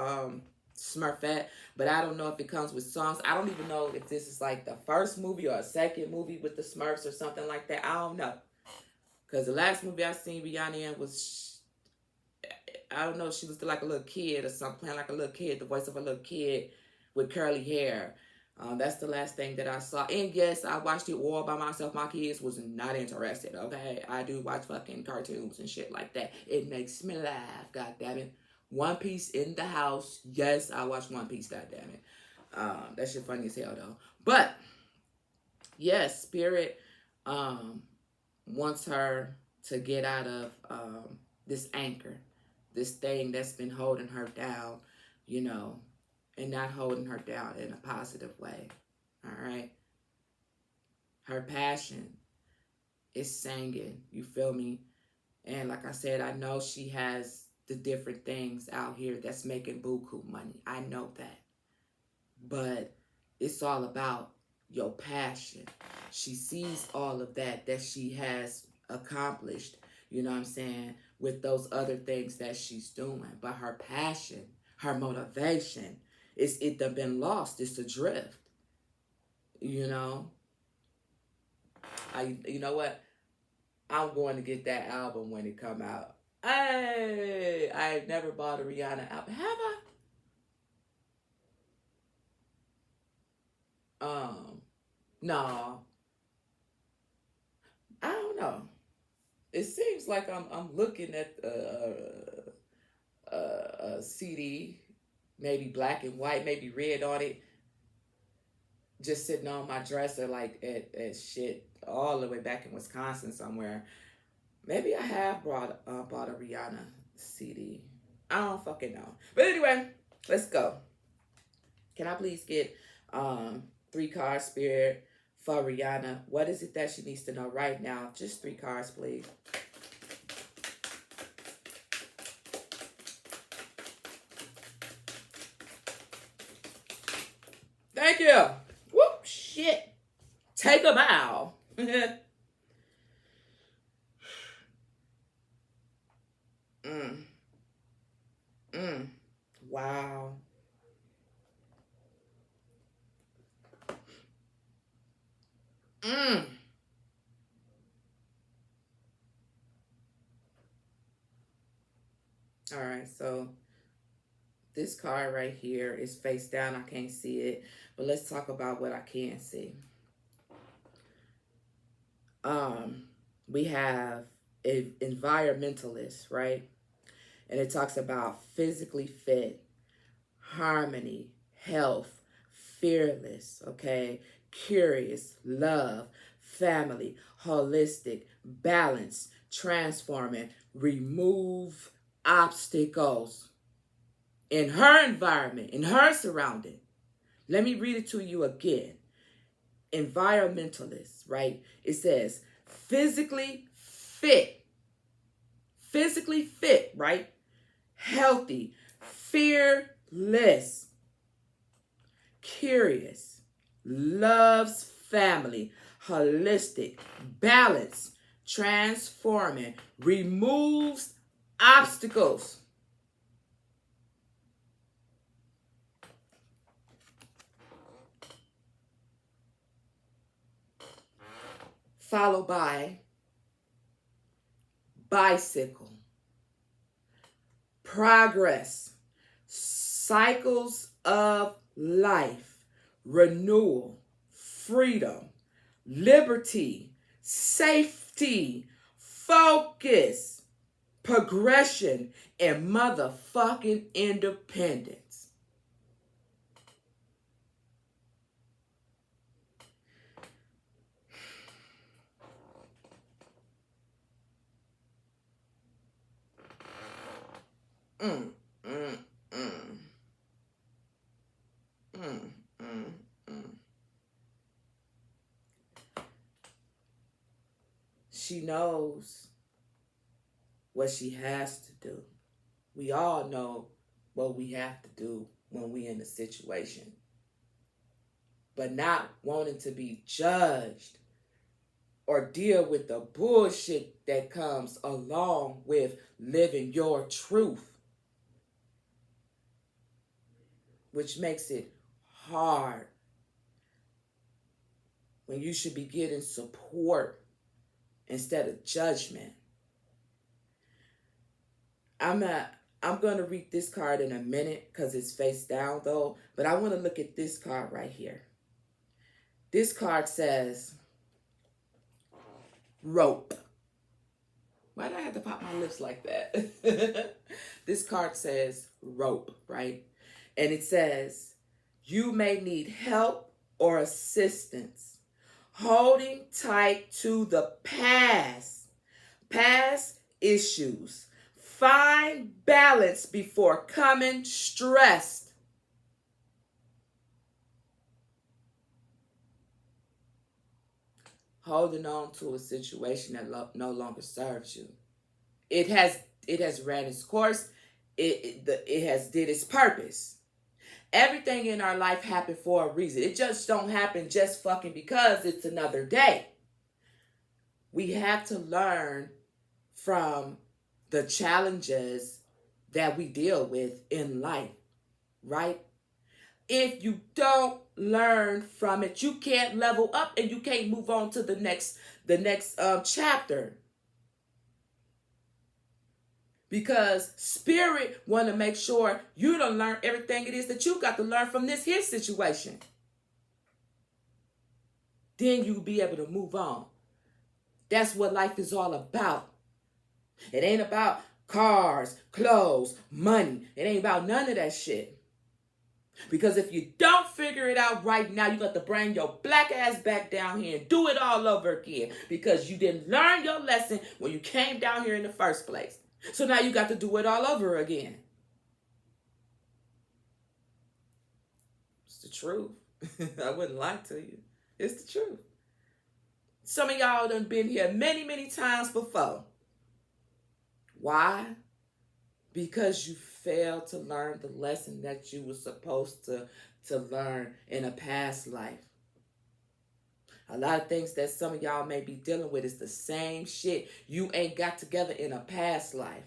Smurfette, but I don't know if it comes with songs. I don't even know if this is like the first movie or a second movie with the Smurfs or something like that. I don't know. Because the last movie I seen Rihanna in was, I don't know, she was like a little kid or something, playing like a little kid, the voice of a little kid with curly hair. That's the last thing that I saw. And yes, I watched it all by myself. My kids was not interested, okay? I do watch fucking cartoons and shit like that. It makes me laugh, goddammit. One Piece in the house. Yes, I watch One Piece, goddammit. That shit funny as hell, though. But, yes, Spirit wants her to get out of this anchor, this thing that's been holding her down. you know, and not holding her down in a positive way. All right. Her passion is singing. You feel me? And like I said, I know she has the different things out here that's making buku money. I know that. But it's all about your passion. She sees all of that she has accomplished, you know what I'm saying, with those other things that she's doing. But her passion, her motivation, it done been lost. It's adrift, you know. You know what? I'm going to get that album when it come out. Hey, I never bought a Rihanna album. Have I? No. I don't know. It seems like I'm looking at a CD, maybe black and white, maybe red on it, just sitting on my dresser like at shit all the way back in Wisconsin somewhere. Maybe I have bought a Rihanna CD. I don't fucking know. But anyway, let's go. Can I please get 3 card spirit for Rihanna? What is it that she needs to know right now? Just 3 cards, please. Thank you. Whoop, shit. Take a bow. Wow. All right, so this card right here is face down. I can't see it, but let's talk about what I can see. We have an environmentalist, right? And it talks about physically fit, harmony, health, fearless, okay, curious, love, family, holistic, balance, transforming, remove obstacles in her environment, in her surrounding. Let me read it to you again. Environmentalist, right? It says physically fit, right? Healthy, fearless, curious, loves family, holistic, balance, transforming, removes obstacles. Followed by bicycle, progress, cycles of life, renewal, freedom, liberty, safety, focus, progression, and motherfucking independence. Mm, mm, mm. Mm, mm, mm. She knows what she has to do. We all know what we have to do when we in a situation. But not wanting to be judged or deal with the bullshit that comes along with living your truth, which makes it hard when you should be getting support instead of judgment. I'm going to read this card in a minute because it's face down though, but I want to look at this card right here. This card says rope. Why did I have to pop my lips like that? This card says rope, right? And it says you may need help or assistance holding tight to the past issues, Find balance before coming stressed. Holding on to a situation that no longer serves you. It has ran its course. It has did its purpose. Everything in our life happened for a reason. It just don't happen just fucking because it's another day. We have to learn from the challenges that we deal with in life, right? If you don't learn from it, you can't level up and you can't move on to the next chapter. Because spirit want to make sure you don't learn everything it is that you got to learn from this here situation. Then you'll be able to move on. That's what life is all about. It ain't about cars, clothes, money. It ain't about none of that shit. Because if you don't figure it out right now, you got to bring your black ass back down here and do it all over again. Because you didn't learn your lesson when you came down here in the first place. So now you got to do it all over again. It's the truth. I wouldn't lie to you. It's the truth. Some of y'all done been here many, many times before. Why? Because you failed to learn the lesson that you were supposed to learn in a past life. A lot of things that some of y'all may be dealing with is the same shit you ain't got together in a past life.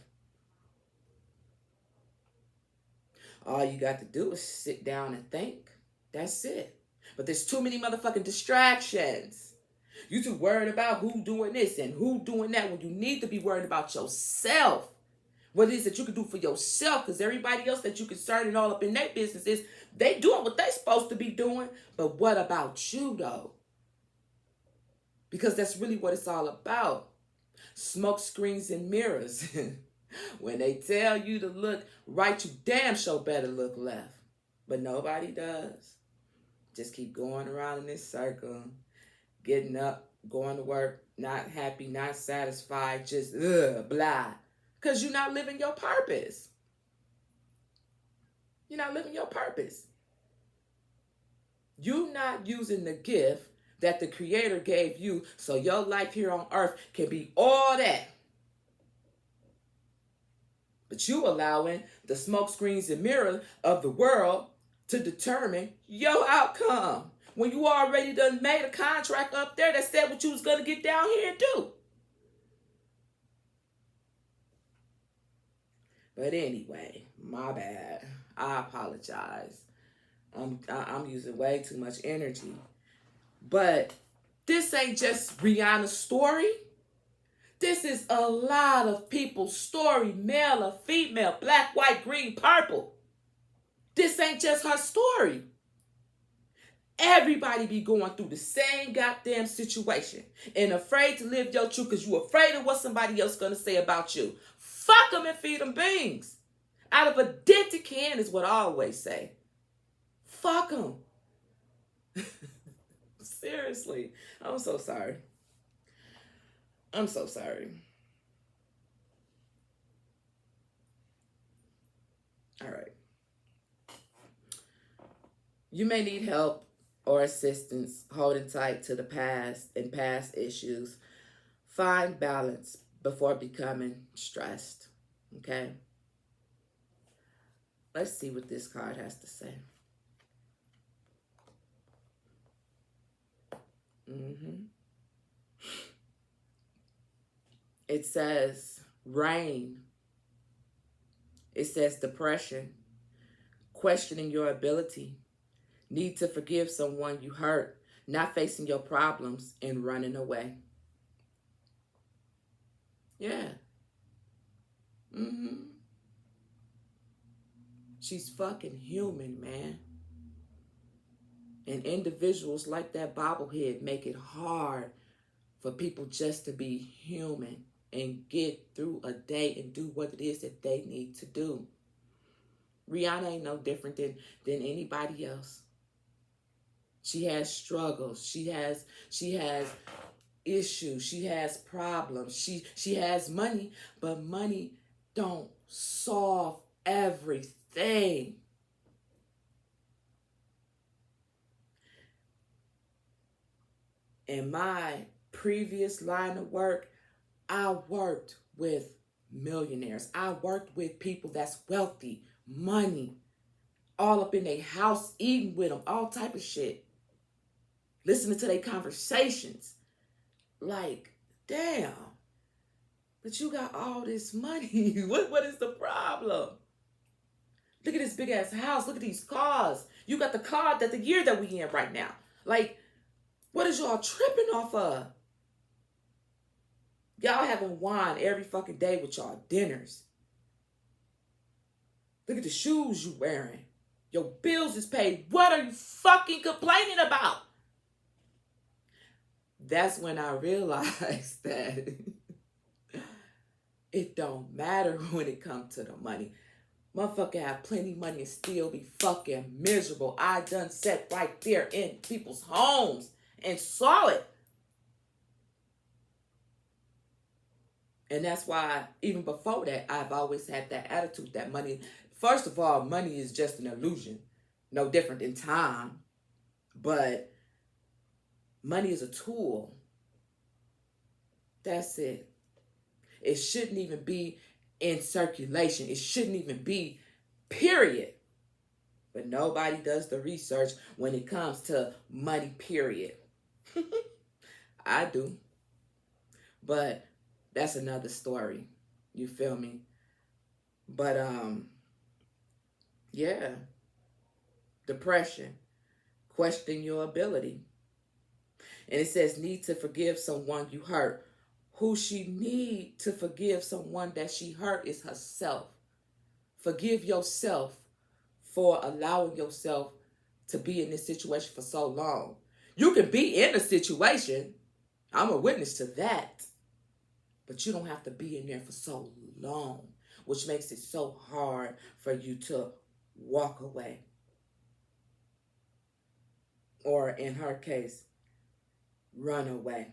All you got to do is sit down and think. That's it. But there's too many motherfucking distractions. You too worried about who doing this and who doing that when you need to be worried about yourself. What it is that you can do for yourself, because everybody else that you concerning all up in their business is they doing what they supposed to be doing. But what about you though? Because that's really what it's all about. Smoke screens and mirrors. When they tell you to look right, you damn sure better look left. But nobody does. Just keep going around in this circle. Getting up, going to work, not happy, not satisfied, just blah. Because you're not living your purpose. You're not living your purpose. You're not using the gift that the Creator gave you so your life here on earth can be all that. But you allowing the smoke screens and mirror of the world to determine your outcome. When you already done made a contract up there that said what you was going to get down here and do. But anyway, my bad. I apologize. I'm using way too much energy. But this ain't just Rihanna's story. This is a lot of people's story, male or female, black, white, green, purple. This ain't just her story. Everybody be going through the same goddamn situation and afraid to live your truth because you're afraid of what somebody else is going to say about you. Fuck them and feed them beans. Out of a dented can is what I always say. Fuck them. Seriously. I'm so sorry. I'm so sorry. All right. You may need help or assistance holding tight to the past and past issues. Find balance before becoming stressed. Okay? Let's see what this card has to say. It says rain. It says depression, questioning your ability, need to forgive someone you hurt, not facing your problems, and running away. Yeah. She's fucking human, man. And individuals like that bobblehead make it hard for people just to be human and get through a day and do what it is that they need to do. Rihanna ain't no different than anybody else. She has struggles. She has issues. She has problems. She has money, but money don't solve everything. In my previous line of work, I worked with millionaires. I worked with people that's wealthy, money, all up in their house, eating with them, all type of shit. Listening to their conversations. Like, damn, but you got all this money. What is the problem? Look at this big ass house. Look at these cars. You got the car that the year that we in right now. Like, what is y'all tripping off of? Y'all having wine every fucking day with y'all dinners. Look at the shoes you wearing. Your bills is paid. What are you fucking complaining about? That's when I realized that it don't matter when it comes to the money. Motherfucker have plenty money and still be fucking miserable. I done sat right there in people's homes and saw it. And that's why, even before that, I've always had that attitude that money, first of all, money is just an illusion. No different than time. But money is a tool. That's it. It shouldn't even be in circulation. It shouldn't even be, period. But nobody does the research when it comes to money, period. I do. But that's another story. You feel me? But yeah. Depression. Question your ability. And it says need to forgive someone you hurt. Who she need to forgive someone that she hurt is herself. Forgive yourself for allowing yourself to be in this situation for so long. You can be in a situation. I'm a witness to that. But you don't have to be in there for so long, which makes it so hard for you to walk away. Or in her case, run away.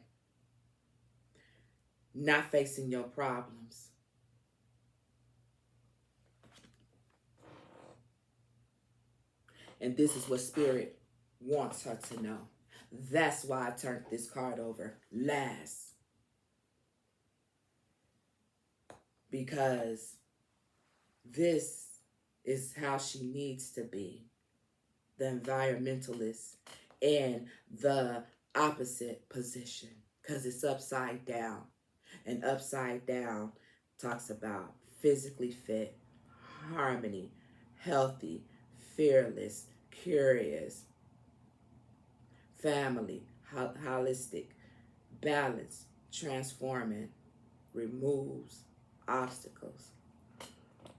Not facing your problems. And this is what Spirit wants her to know. That's why I turned this card over last. Because this is how she needs to be. The environmentalist and the opposite position. Because it's upside down. And upside down talks about physically fit, harmony, healthy, fearless, curious, family, holistic, balance, transforming, removes obstacles,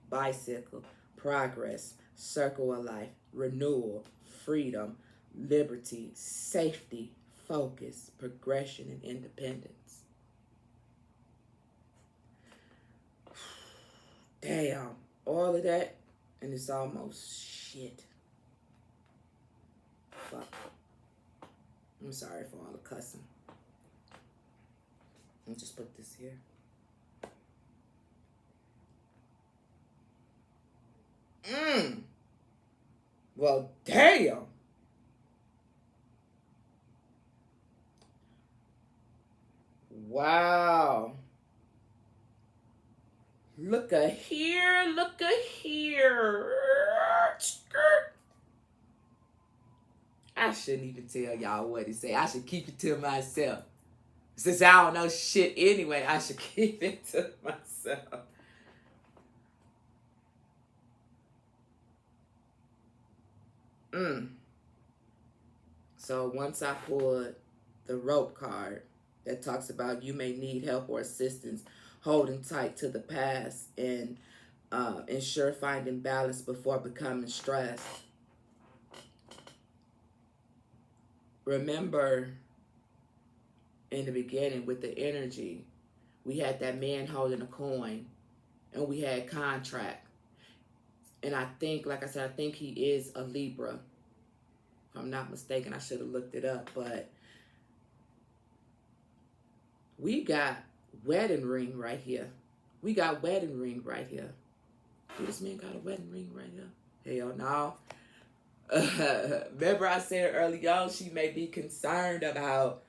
bicycle, progress, circle of life, renewal, freedom, liberty, safety, focus, progression, and independence. Damn, all of that, and it's almost shit. Fuck. I'm sorry for all the cussing. I'll just put this here. Well, damn. Wow. Look a here, look a here. I shouldn't even tell y'all what to say. I should keep it to myself. Since I don't know shit anyway, I should keep it to myself. So once I pulled the rope card that talks about you may need help or assistance holding tight to the past and ensure finding balance before becoming stressed. Remember in the beginning with the energy, we had that man holding a coin and we had contract. And I think, like I said, I think he is a Libra. If I'm not mistaken, I should have looked it up, but we got wedding ring right here. We got wedding ring right here. Do this man got a wedding ring right here? Hell no. Remember I said earlier on, she may be concerned about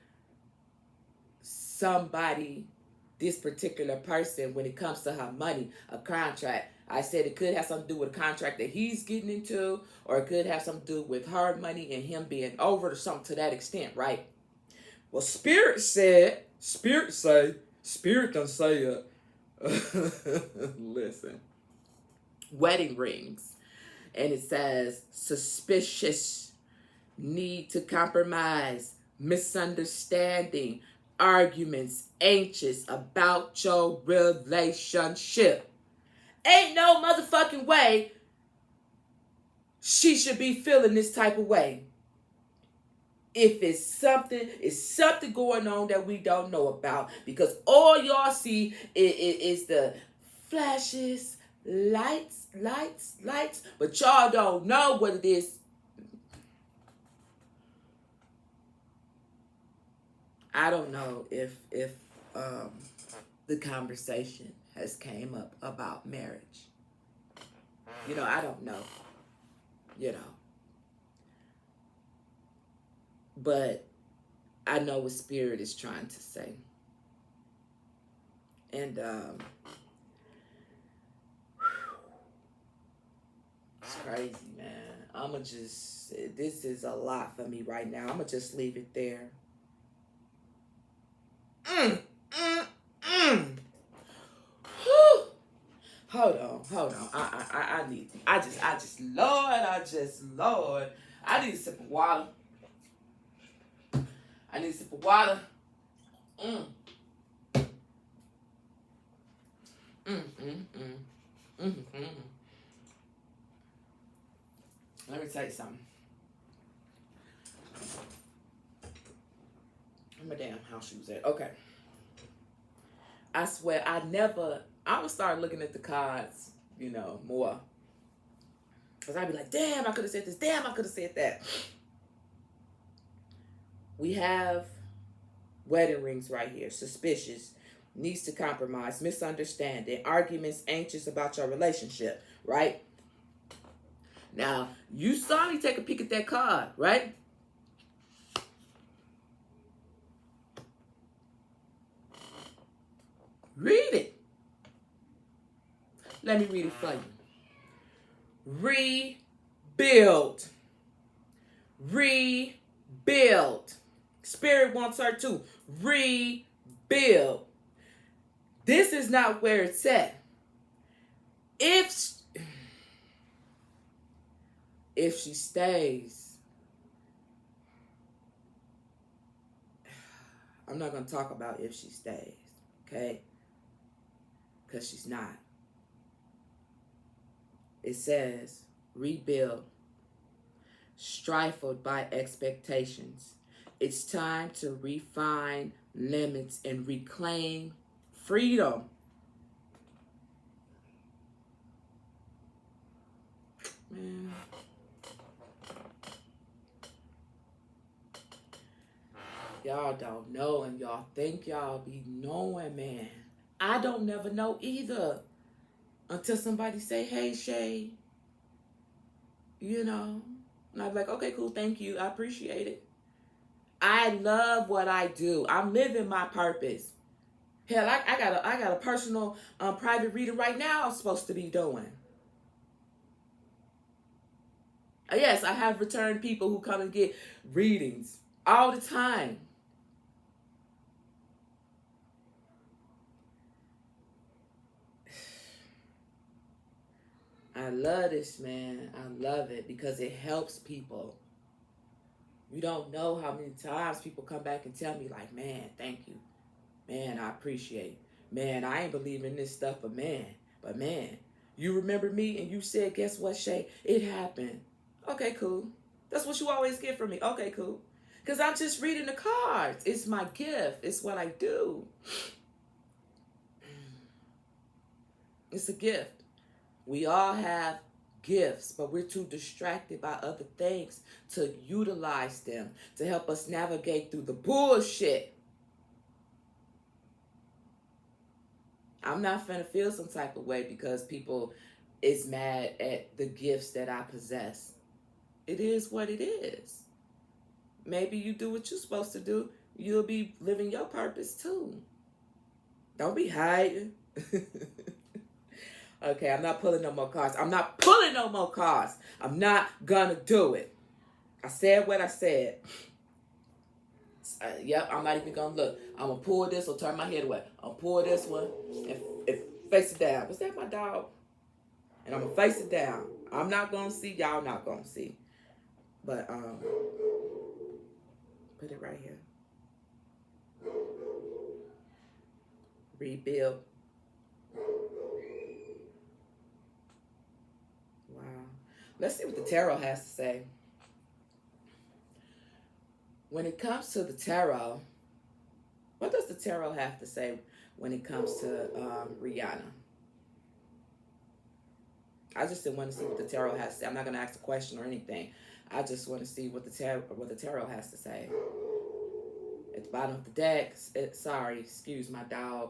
somebody, this particular person, when it comes to her money, a contract. I said it could have something to do with a contract that he's getting into, or it could have something to do with her money and him being over or something to that extent, right? Well, Spirit done say it. Listen. Wedding rings. And it says suspicious, need to compromise, misunderstanding, arguments, anxious about your relationship. Ain't no motherfucking way she should be feeling this type of way. If it's something going on that we don't know about. Because all y'all see is the flashes, lights. But y'all don't know what it is. I don't know if the conversation has came up about marriage. I don't know. But I know what Spirit is trying to say. And it's crazy, man. This is a lot for me right now. I'ma just leave it there. Hold on. Lord, I need a sip of water. Let me tell you something. Where my damn house shoes at? Okay. I swear, I would start looking at the cards, more. Because I'd be like, damn, I could have said this. Damn, I could have said that. We have wedding rings right here. Suspicious, needs to compromise, misunderstanding, arguments, anxious about your relationship, right? Now, you saw me take a peek at that card, right? Read it. Let me read it for you. Rebuild. Spirit wants her to rebuild. This is not where it's at. If she stays, I'm not going to talk about if she stays, okay? Because she's not. It says, rebuild, stifled by expectations. It's time to refine limits and reclaim freedom. Man. Y'all don't know and y'all think y'all be knowing, man. I don't never know either. Until somebody say, hey, Shay. And I'm like, okay, cool, thank you. I appreciate it. I love what I do. I'm living my purpose. Hell, I got a personal private reader right now I'm supposed to be doing. Yes, I have returned people who come and get readings all the time. I love this, man. I love it because it helps people. You don't know how many times people come back and tell me, like, man, thank you. Man, I appreciate it. Man, I ain't believing this stuff, but man, you remember me and you said, guess what, Shay? It happened. Okay, cool. That's what you always get from me. Okay, cool. Because I'm just reading the cards. It's my gift. It's what I do. It's a gift. We all have gifts, but we're too distracted by other things to utilize them to help us navigate through the bullshit. I'm not finna feel some type of way because people is mad at the gifts that I possess. It is what it is. Maybe you do what you're supposed to do. You'll be living your purpose too. Don't be hiding. Okay, I'm not pulling no more cards. I'm not pulling no more cards. I'm not gonna do it. I said what I said. Yep, I'm not even gonna look. I'm gonna pull this or turn my head away. I'll pull this one and face it down. Was that my dog? And I'm gonna face it down. I'm not gonna see. Y'all not gonna see. But put it right here. Rebuild. Wow. Let's see what the tarot has to say. When it comes to the tarot, what does the tarot have to say when it comes to Rihanna? I just didn't want to see what the tarot has to say. I'm not going to ask a question or anything. I just want to see what the tarot has to say. At the bottom of the deck, sorry, excuse my dog.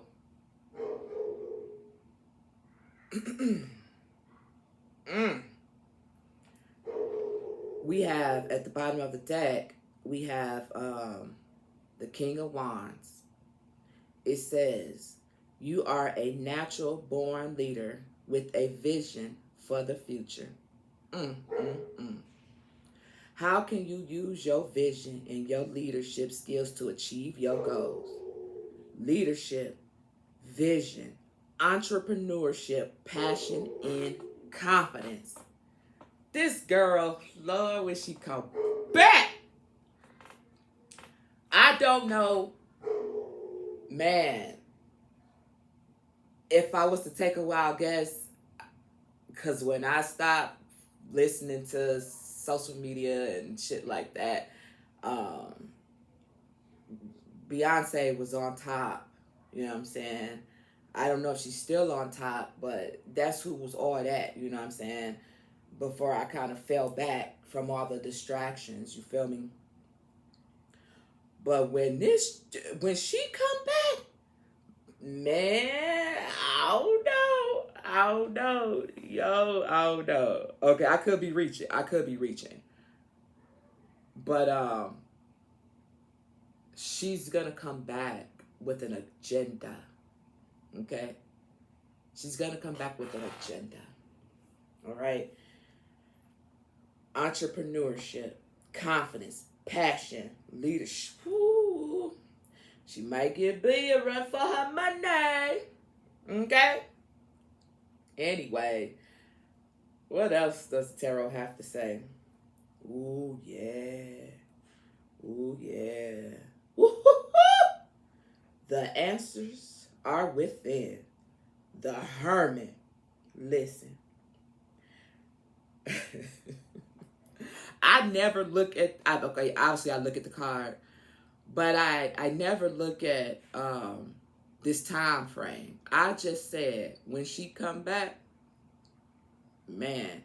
We have, at the bottom of the deck, we have the King of Wands. It says, you are a natural born leader with a vision for the future. How can you use your vision and your leadership skills to achieve your goals? Leadership, vision, entrepreneurship, passion, and confidence. This girl, Lord, when she come back, I don't know, man, if I was to take a wild guess, because when I stopped listening to social media and shit like that, Beyonce was on top. You know what I'm saying? I don't know if she's still on top, but that's who was all that, you know what I'm saying? Before I kind of fell back from all the distractions, you feel me? But when she come back, man, I don't know. Yo, I don't know. Okay, I could be reaching. But she's gonna come back with an agenda. Okay? She's gonna come back with an agenda. All right? Entrepreneurship, confidence, passion, leadership. Ooh. She might give B a run for her money. Okay? Anyway, what else does the tarot have to say? Ooh, yeah. Ooh, yeah. Woo-hoo-hoo! The answers are within. The Hermit. Listen. I never look at, okay, obviously I look at the card, but I never look at this time frame. I just said, when she come back, man,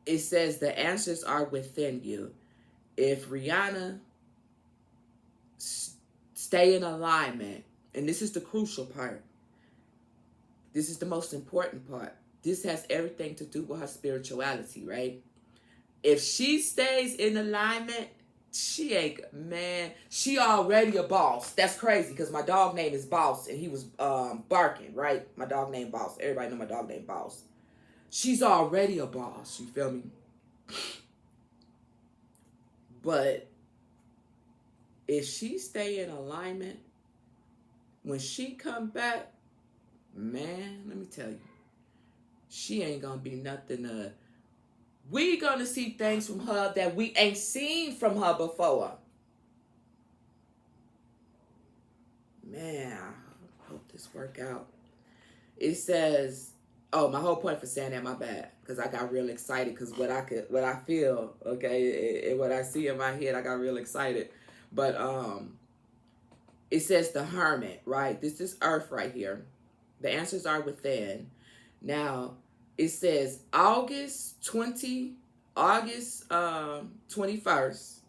it says the answers are within you. If Rihanna stay in alignment, and this is the crucial part, this is the most important part. This has everything to do with her spirituality, right? If she stays in alignment, she ain't, man, she already a boss. That's crazy because my dog name is Boss and he was barking, right? My dog named Boss. Everybody know my dog named Boss. She's already a boss, you feel me? But if she stay in alignment, when she come back, man, let me tell you, she ain't gonna be nothing. We gonna see things from her that we ain't seen from her before. Man, I hope this work out. It says, oh, my whole point for saying that, my bad, because I got real excited because what I feel, okay, and what I see in my head, I got real excited. But it says the Hermit, right? This is Earth right here. The answers are within. Now, it says August 21st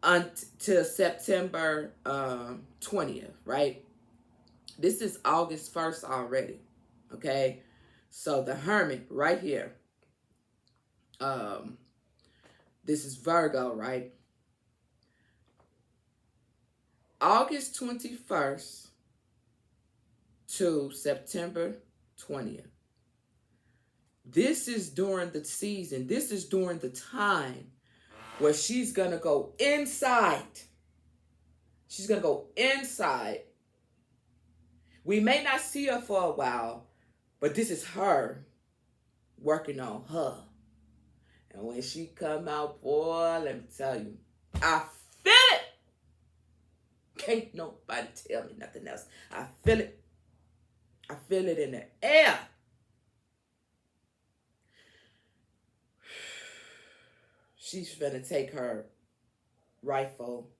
until September 20th, right? This is August 1st already. Okay. So the Hermit right here. This is Virgo, right? August 21st to September 20th. This is during the season. This is during the time where she's going to go inside. She's going to go inside. We may not see her for a while, but this is her working on her. And when she come out, boy, let me tell you, I feel it. Can't nobody tell me nothing else. I feel it. I feel it in the air. She's gonna take her rightful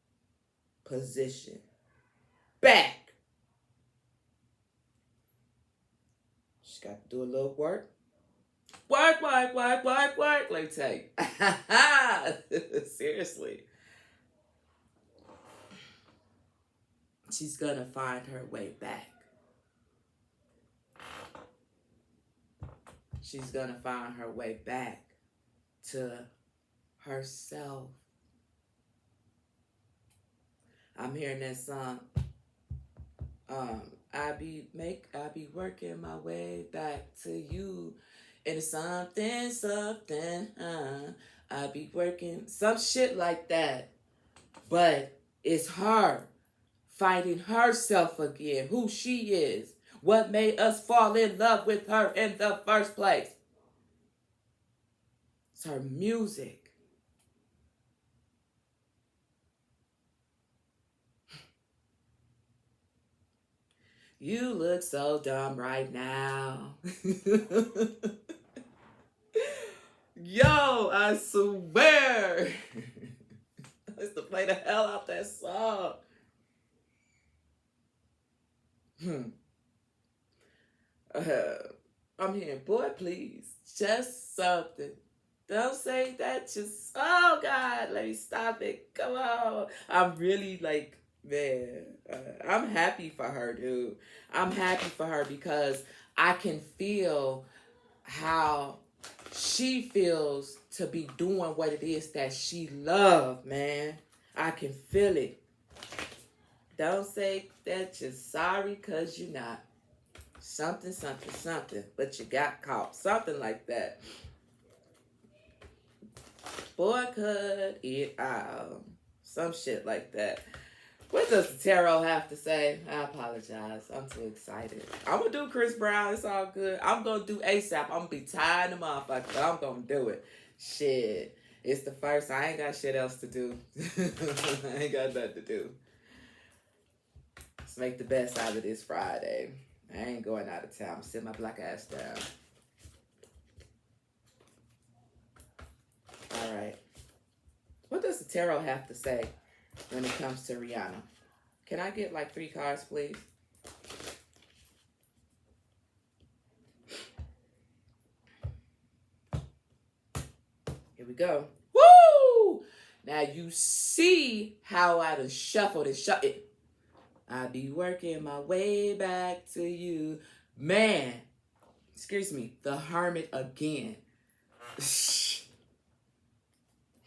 position back. She's got to do a little work. Work. Let me tell you. Seriously. She's gonna find her way back. She's gonna find her way back to herself. I'm hearing that song. I be working my way back to you. And it's something. I be working some shit like that. But it's her finding herself again, who she is, what made us fall in love with her in the first place. It's her music. You look so dumb right now. Yo, I swear. I used to play the hell out that song. I'm hearing, boy, please, just something. Don't say that. Just, oh God, let me stop it. Come on. I'm really like, man, I'm happy for her, dude. I'm happy for her because I can feel how she feels to be doing what it is that she loves, man. I can feel it. Don't say that you're sorry because you're not. Something, but you got caught. Something like that. Boy, cut it out. Some shit like that. What does the tarot have to say? I apologize. I'm too excited. I'm going to do Chris Brown. It's all good. I'm going to do ASAP. I'm going to be tired of the motherfucker, but I'm going to do it. Shit. It's the first. I ain't got shit else to do. I ain't got nothing to do. Let's make the best out of this Friday. I ain't going out of town. I'm sitting my black ass down. All right. What does the tarot have to say when it comes to Rihanna? Can I get like 3 cards, please? Here we go. Woo! Now you see how I done shuffled and shut it. I be working my way back to you. Man, excuse me, the Hermit again.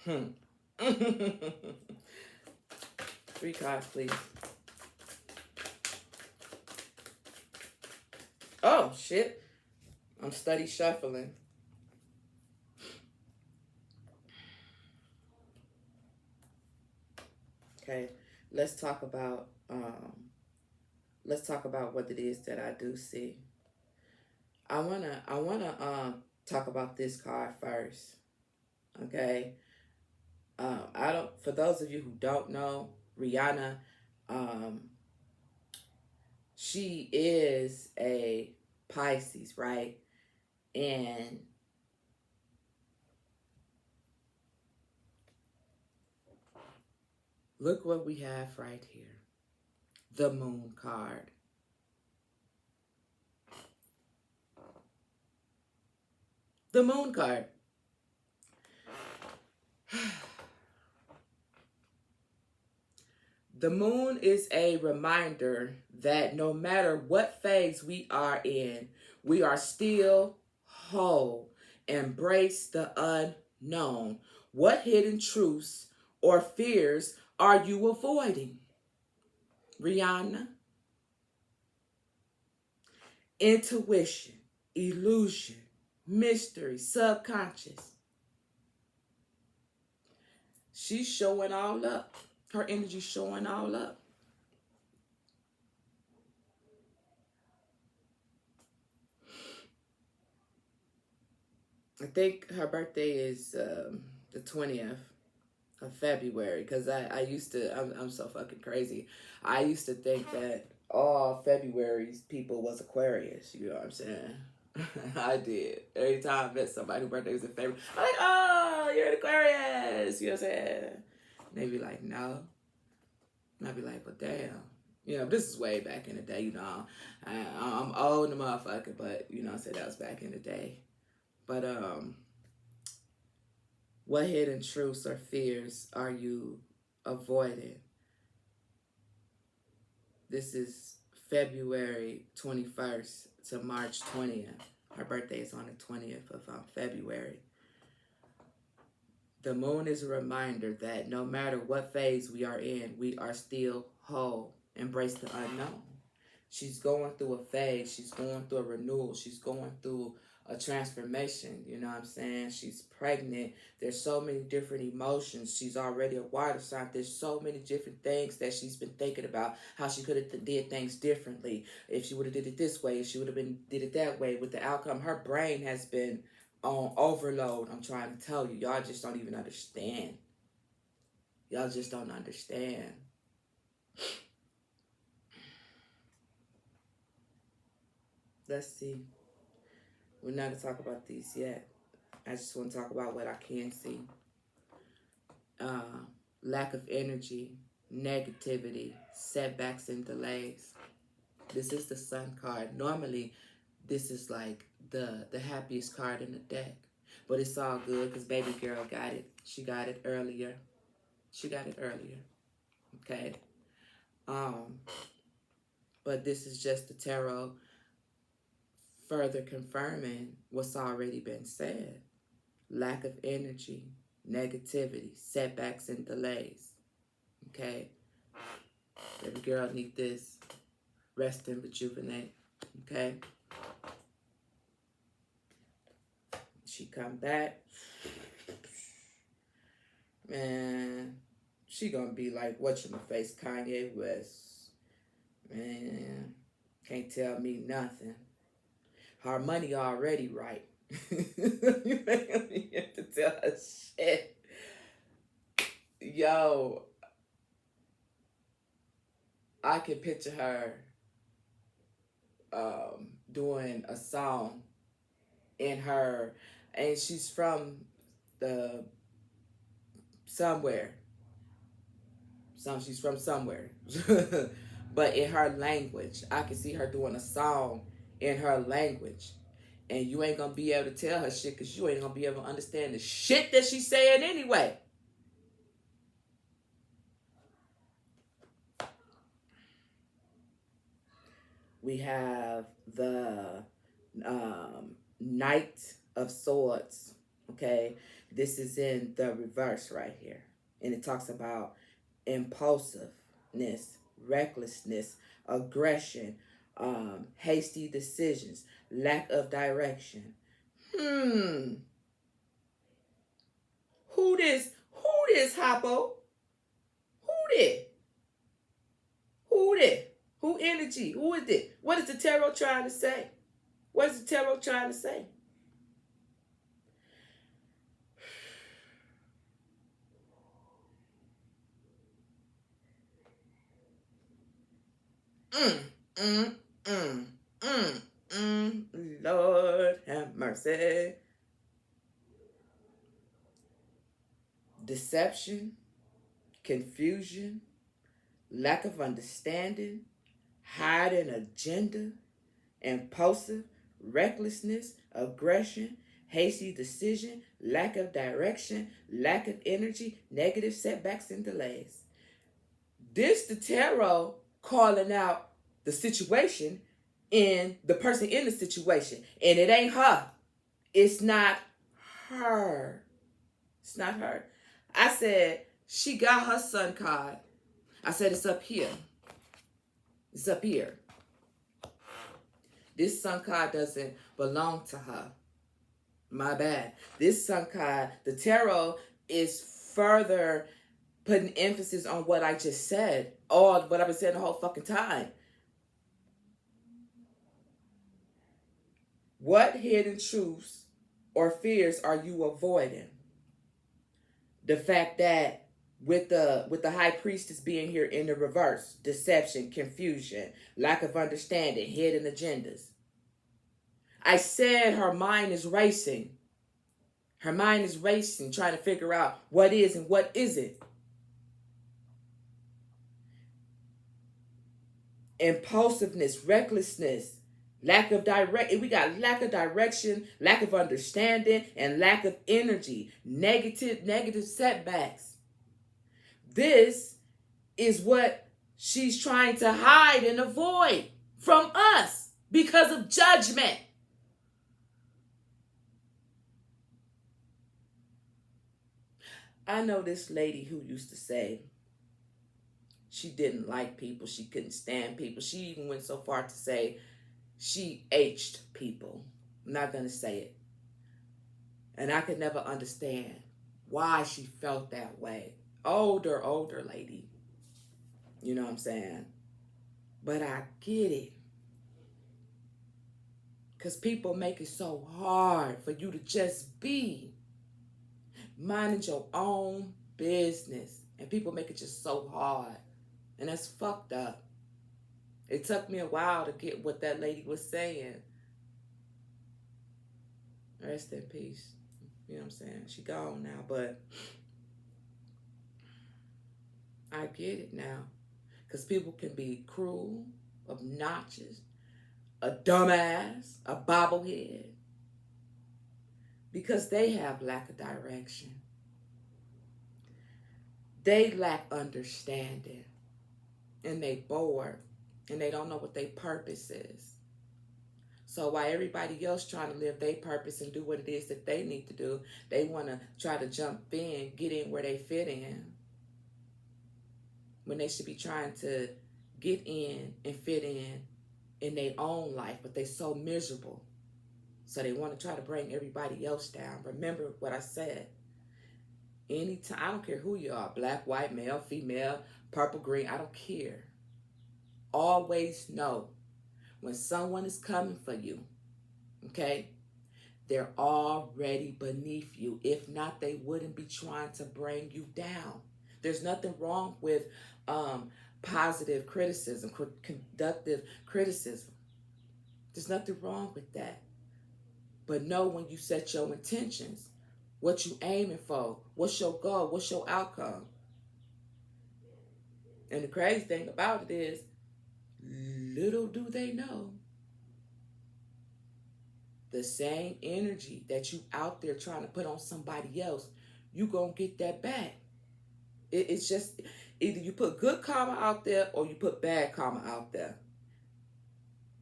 3 cards, please. Oh, shit. I'm steady shuffling. Okay, let's talk about what it is that I do see. I wanna talk about this card first. Okay. For those of you who don't know, Rihanna, she is a Pisces, right? And look what we have right here. The Moon card. The Moon card. The moon is a reminder that no matter what phase we are in, we are still whole. Embrace the unknown. What hidden truths or fears are you avoiding? Rihanna? Intuition, illusion, mystery, subconscious. She's showing all up. Her energy showing all up. I think her birthday is the 20th of February, because I used to, I'm so fucking crazy. I used to think that all February's people was Aquarius, you know what I'm saying? I did. Every time I met somebody whose birthday was in February, I'm like, oh, you're an Aquarius, you know what I'm saying? And they be like, no. And I'd be like, but damn. You know, this is way back in the day, you know. I'm old in the motherfucker, but, you know, I said that was back in the day. But, what hidden truths or fears are you avoiding? This is February 21st to March 20th. Her birthday is on the 20th of February. The moon is a reminder that no matter what phase we are in, we are still whole. Embrace the unknown. She's going through a phase. She's going through a renewal. She's going through a transformation. You know what I'm saying? She's pregnant. There's so many different emotions. She's already a water sign. There's so many different things that she's been thinking about, how she could have did things differently. If she would have did it this way, if she would have been did it that way, with the outcome, her brain has been on overload. I'm trying to tell you. Y'all just don't even understand. Y'all just don't understand. Let's see. We're not going to talk about these yet. I just want to talk about what I can see. Lack of energy, negativity, setbacks and delays. This is the Sun card. Normally, this is like the happiest card in the deck. But it's all good because baby girl got it. She got it earlier. She got it earlier. Okay? But this is just the tarot further confirming what's already been said. Lack of energy, negativity, setbacks and delays. Okay? Baby girl need this. Rest and rejuvenate. Okay? She come back. Man, she gonna be like, whatchamacface, Kanye West. Man, can't tell me nothing. Her money already right. You ain't have to tell her shit. Yo, I can picture her doing a song in her, and she's from the somewhere. She's from somewhere. But in her language, I can see her doing a song in her language. And you ain't gonna be able to tell her shit because you ain't gonna be able to understand the shit that she's saying anyway. We have the Knight of Swords. Okay, this is in the reverse right here, and it talks about impulsiveness, recklessness, aggression, hasty decisions, lack of direction. Who this? Who this, Hoppo? Who this? Who this? Who energy? Who is it? What is the tarot trying to say? What is the tarot trying to say? Lord have mercy. Deception, confusion, lack of understanding, hiding agenda, impulsive, recklessness, aggression, hasty decision, lack of direction, lack of energy, negative setbacks and delays. This the tarot calling out the situation and the person in the situation. And it ain't her. It's not her. It's not her. I said, she got her sun card. I said, it's up here. It's up here. This sun card doesn't belong to her. My bad. This sun card, the tarot is further putting emphasis on what I just said, or what I've been saying the whole fucking time. What hidden truths or fears are you avoiding? The fact that with the high priestess being here in the reverse, deception, confusion, lack of understanding, hidden agendas. I said her mind is racing. Her mind is racing, trying to figure out what is and what isn't. Impulsiveness, recklessness, lack of we got lack of direction, lack of understanding, and lack of energy, negative setbacks. This is what she's trying to hide and avoid from us because of judgment. I know this lady who used to say she didn't like people, she couldn't stand people. She even went so far to say she H'd people. I'm not going to say it. And I could never understand why she felt that way. Older lady. You know what I'm saying? But I get it. Because people make it so hard for you to just be minding your own business. And people make it just so hard. And that's fucked up. It took me a while to get what that lady was saying. Rest in peace. You know what I'm saying? She gone now, but I get it now. Because people can be cruel, obnoxious, a dumbass, a bobblehead. Because they have lack of direction. They lack understanding. And they bored. And they don't know what their purpose is. So while everybody else trying to live their purpose and do what it is that they need to do, they want to try to jump in, get in where they fit in. When they should be trying to get in and fit in their own life, but they're so miserable. So they want to try to bring everybody else down. Remember what I said. Anytime, I don't care who you are, black, white, male, female, purple, green, I don't care. Always know when someone is coming for you, okay, they're already beneath you. If not, they wouldn't be trying to bring you down. There's nothing wrong with positive criticism, conductive criticism. There's nothing wrong with that. But know when you set your intentions, what you aiming for, what's your goal, what's your outcome. And the crazy thing about it is, little do they know, the same energy that you out there trying to put on somebody else, you gonna get that back. It's just either you put good karma out there or you put bad karma out there.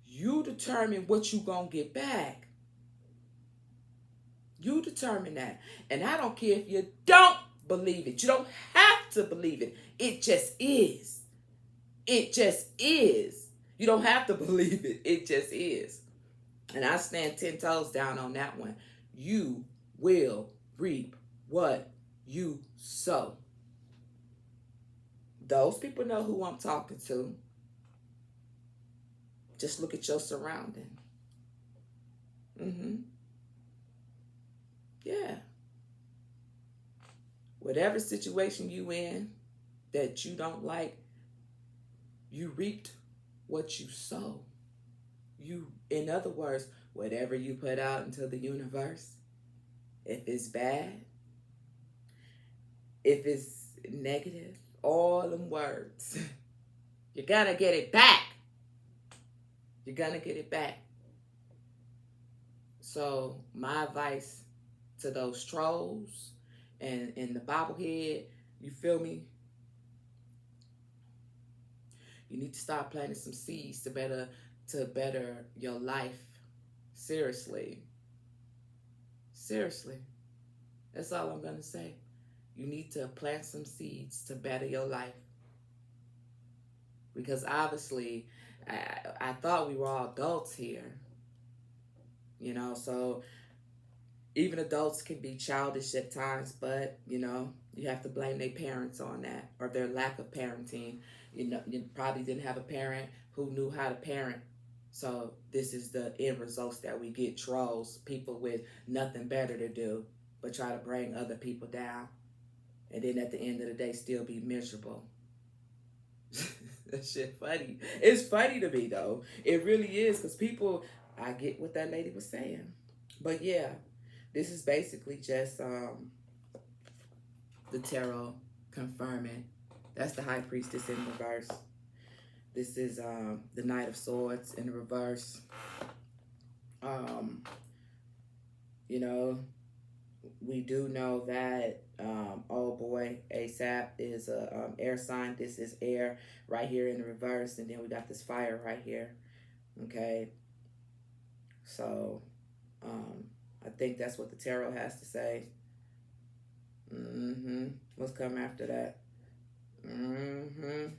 You determine what you gonna get back. You determine that. And I don't care if you don't believe it. You don't have to believe it. It just is. It just is. You don't have to believe it. It just is. And I stand 10 toes down on that one. You will reap what you sow. Those people know who I'm talking to. Just look at your surrounding. Yeah. Whatever situation you in that you don't like, you reaped what you sow. In other words, whatever you put out into the universe, if it's bad, if it's negative, all them words, you're gonna get it back. You're gonna get it back. So my advice to those trolls and the bobblehead, you feel me? You need to start planting some seeds to better your life. Seriously. Seriously. That's all I'm gonna say. You need to plant some seeds to better your life. Because obviously I thought we were all adults here. So even adults can be childish at times, but you have to blame their parents on that or their lack of parenting. You probably didn't have a parent who knew how to parent. So this is the end results that we get: trolls, people with nothing better to do but try to bring other people down, and then at the end of the day still be miserable. That shit funny. It's funny to me though. It really is, because people, I get what that lady was saying. But yeah, this is basically just the tarot confirming. That's the High Priestess in reverse. This is the Knight of Swords in reverse. Um, you know, we do know that oh boy, ASAP is a air sign. This is air right here in the reverse, and then we got this fire right here. Okay, so I think that's what the tarot has to say. What's coming after that? And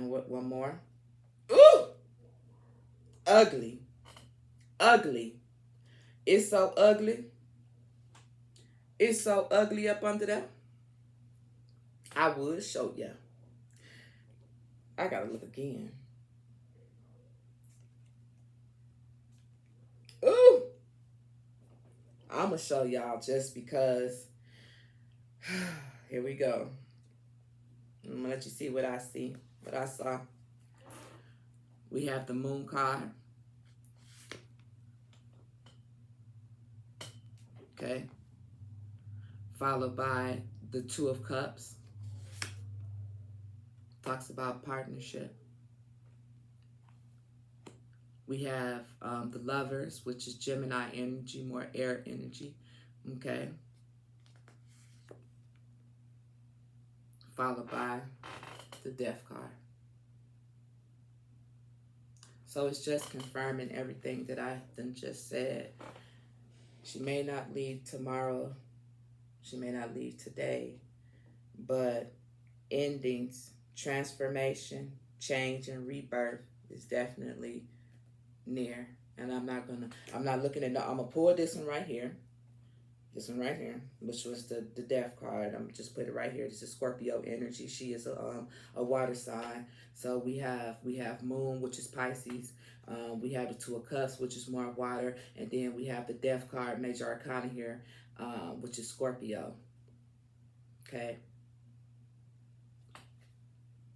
what? One more. Ooh, ugly, ugly. It's so ugly. It's so ugly up under there. I would show ya. I gotta look again. Ooh, I'm gonna show y'all just because. Here we go. I'm gonna let you see what I see, what I saw. We have the Moon card. Okay. Followed by the Two of Cups. Talks about partnership. We have the Lovers, which is Gemini energy, more air energy. Okay. Followed by the Death card. So it's just confirming everything that I then just said. She may not leave tomorrow. She may not leave today. But endings, transformation, change, and rebirth is definitely near. And I'm not looking at, no, I'm going to pull this one right here. This one right here, which was the Death card. I'm just put it right here. This is Scorpio energy. She is a water sign. So we have Moon, which is Pisces. We have the Two of Cups, which is more water, and then we have the Death card, Major Arcana here, which is Scorpio. Okay.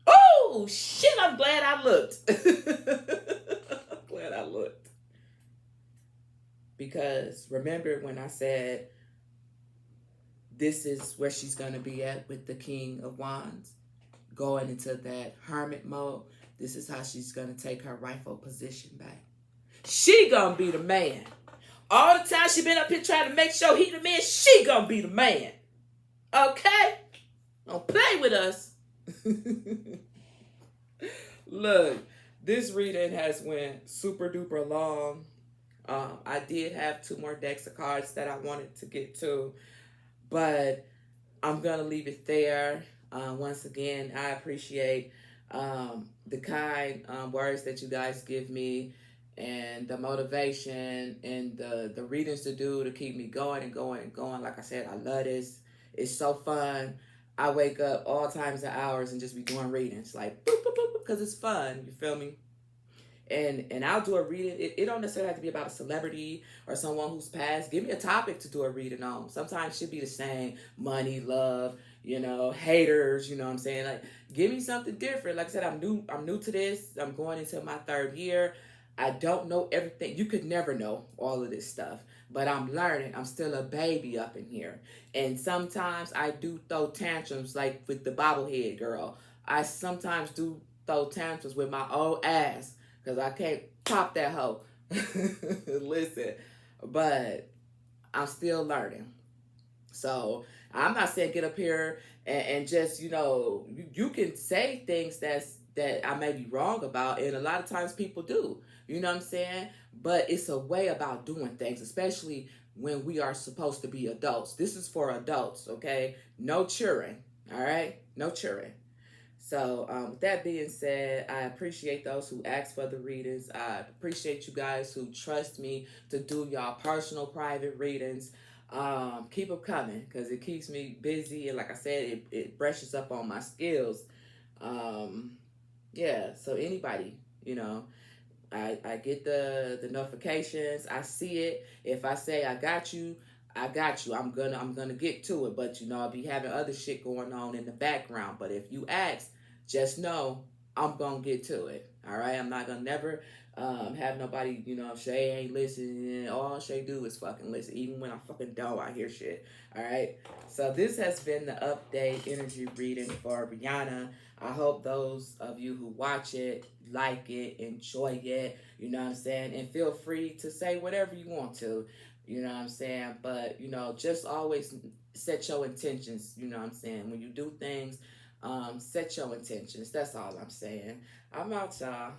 Oh shit! I'm glad I looked. I'm glad I looked, because remember when I said this is where she's going to be at with the King of Wands, going into that hermit mode. This is how she's going to take her rightful position back. She going to be the man. All the time she been up here trying to make sure he the man, she going to be the man. Okay? Don't play with us. Look, this reading has went super duper long. I did have 2 more decks of cards that I wanted to get to, but I'm going to leave it there. Once again, I appreciate the kind words that you guys give me, and the motivation and the readings to do to keep me going and going and going. Like I said, I love this. It's so fun. I wake up all times and hours and just be doing readings, like boop, boop, boop, because it's fun. You feel me? And I'll do a reading. It don't necessarily have to be about a celebrity or someone who's passed. Give me a topic to do a reading on. Sometimes it should be the same: money, love, haters. You know what I'm saying? Like, give me something different. Like I said, I'm new to this. I'm going into my 3rd year. I don't know everything. You could never know all of this stuff, but I'm learning. I'm still a baby up in here, and sometimes I do throw tantrums, like with the bobblehead girl. I sometimes do throw tantrums with my old ass, because I can't pop that hoe. Listen, but I'm still learning. So I'm not saying get up here and just, you can say things that I may be wrong about, and a lot of times people do. You know what I'm saying? But it's a way about doing things, especially when we are supposed to be adults. This is for adults, okay? No children, all right? No children. So, with that being said, I appreciate those who ask for the readings. I appreciate you guys who trust me to do y'all personal private readings. Keep them coming because it keeps me busy. And like I said, it brushes up on my skills. Um, yeah, so anybody, I get the notifications. I see it. If I say I got you, I got you. I'm gonna get to it. But I'll be having other shit going on in the background. But if you ask, just know I'm gonna get to it. All right. I'm not gonna never have nobody. Shay ain't listening. All Shay do is fucking listen. Even when I fucking don't, I hear shit. All right. So this has been the update energy reading for Rihanna. I hope those of you who watch it like it, enjoy it, you know what I'm saying? And feel free to say whatever you want to, you know what I'm saying? But, just always set your intentions, you know what I'm saying? When you do things, set your intentions. That's all I'm saying. I'm out, y'all.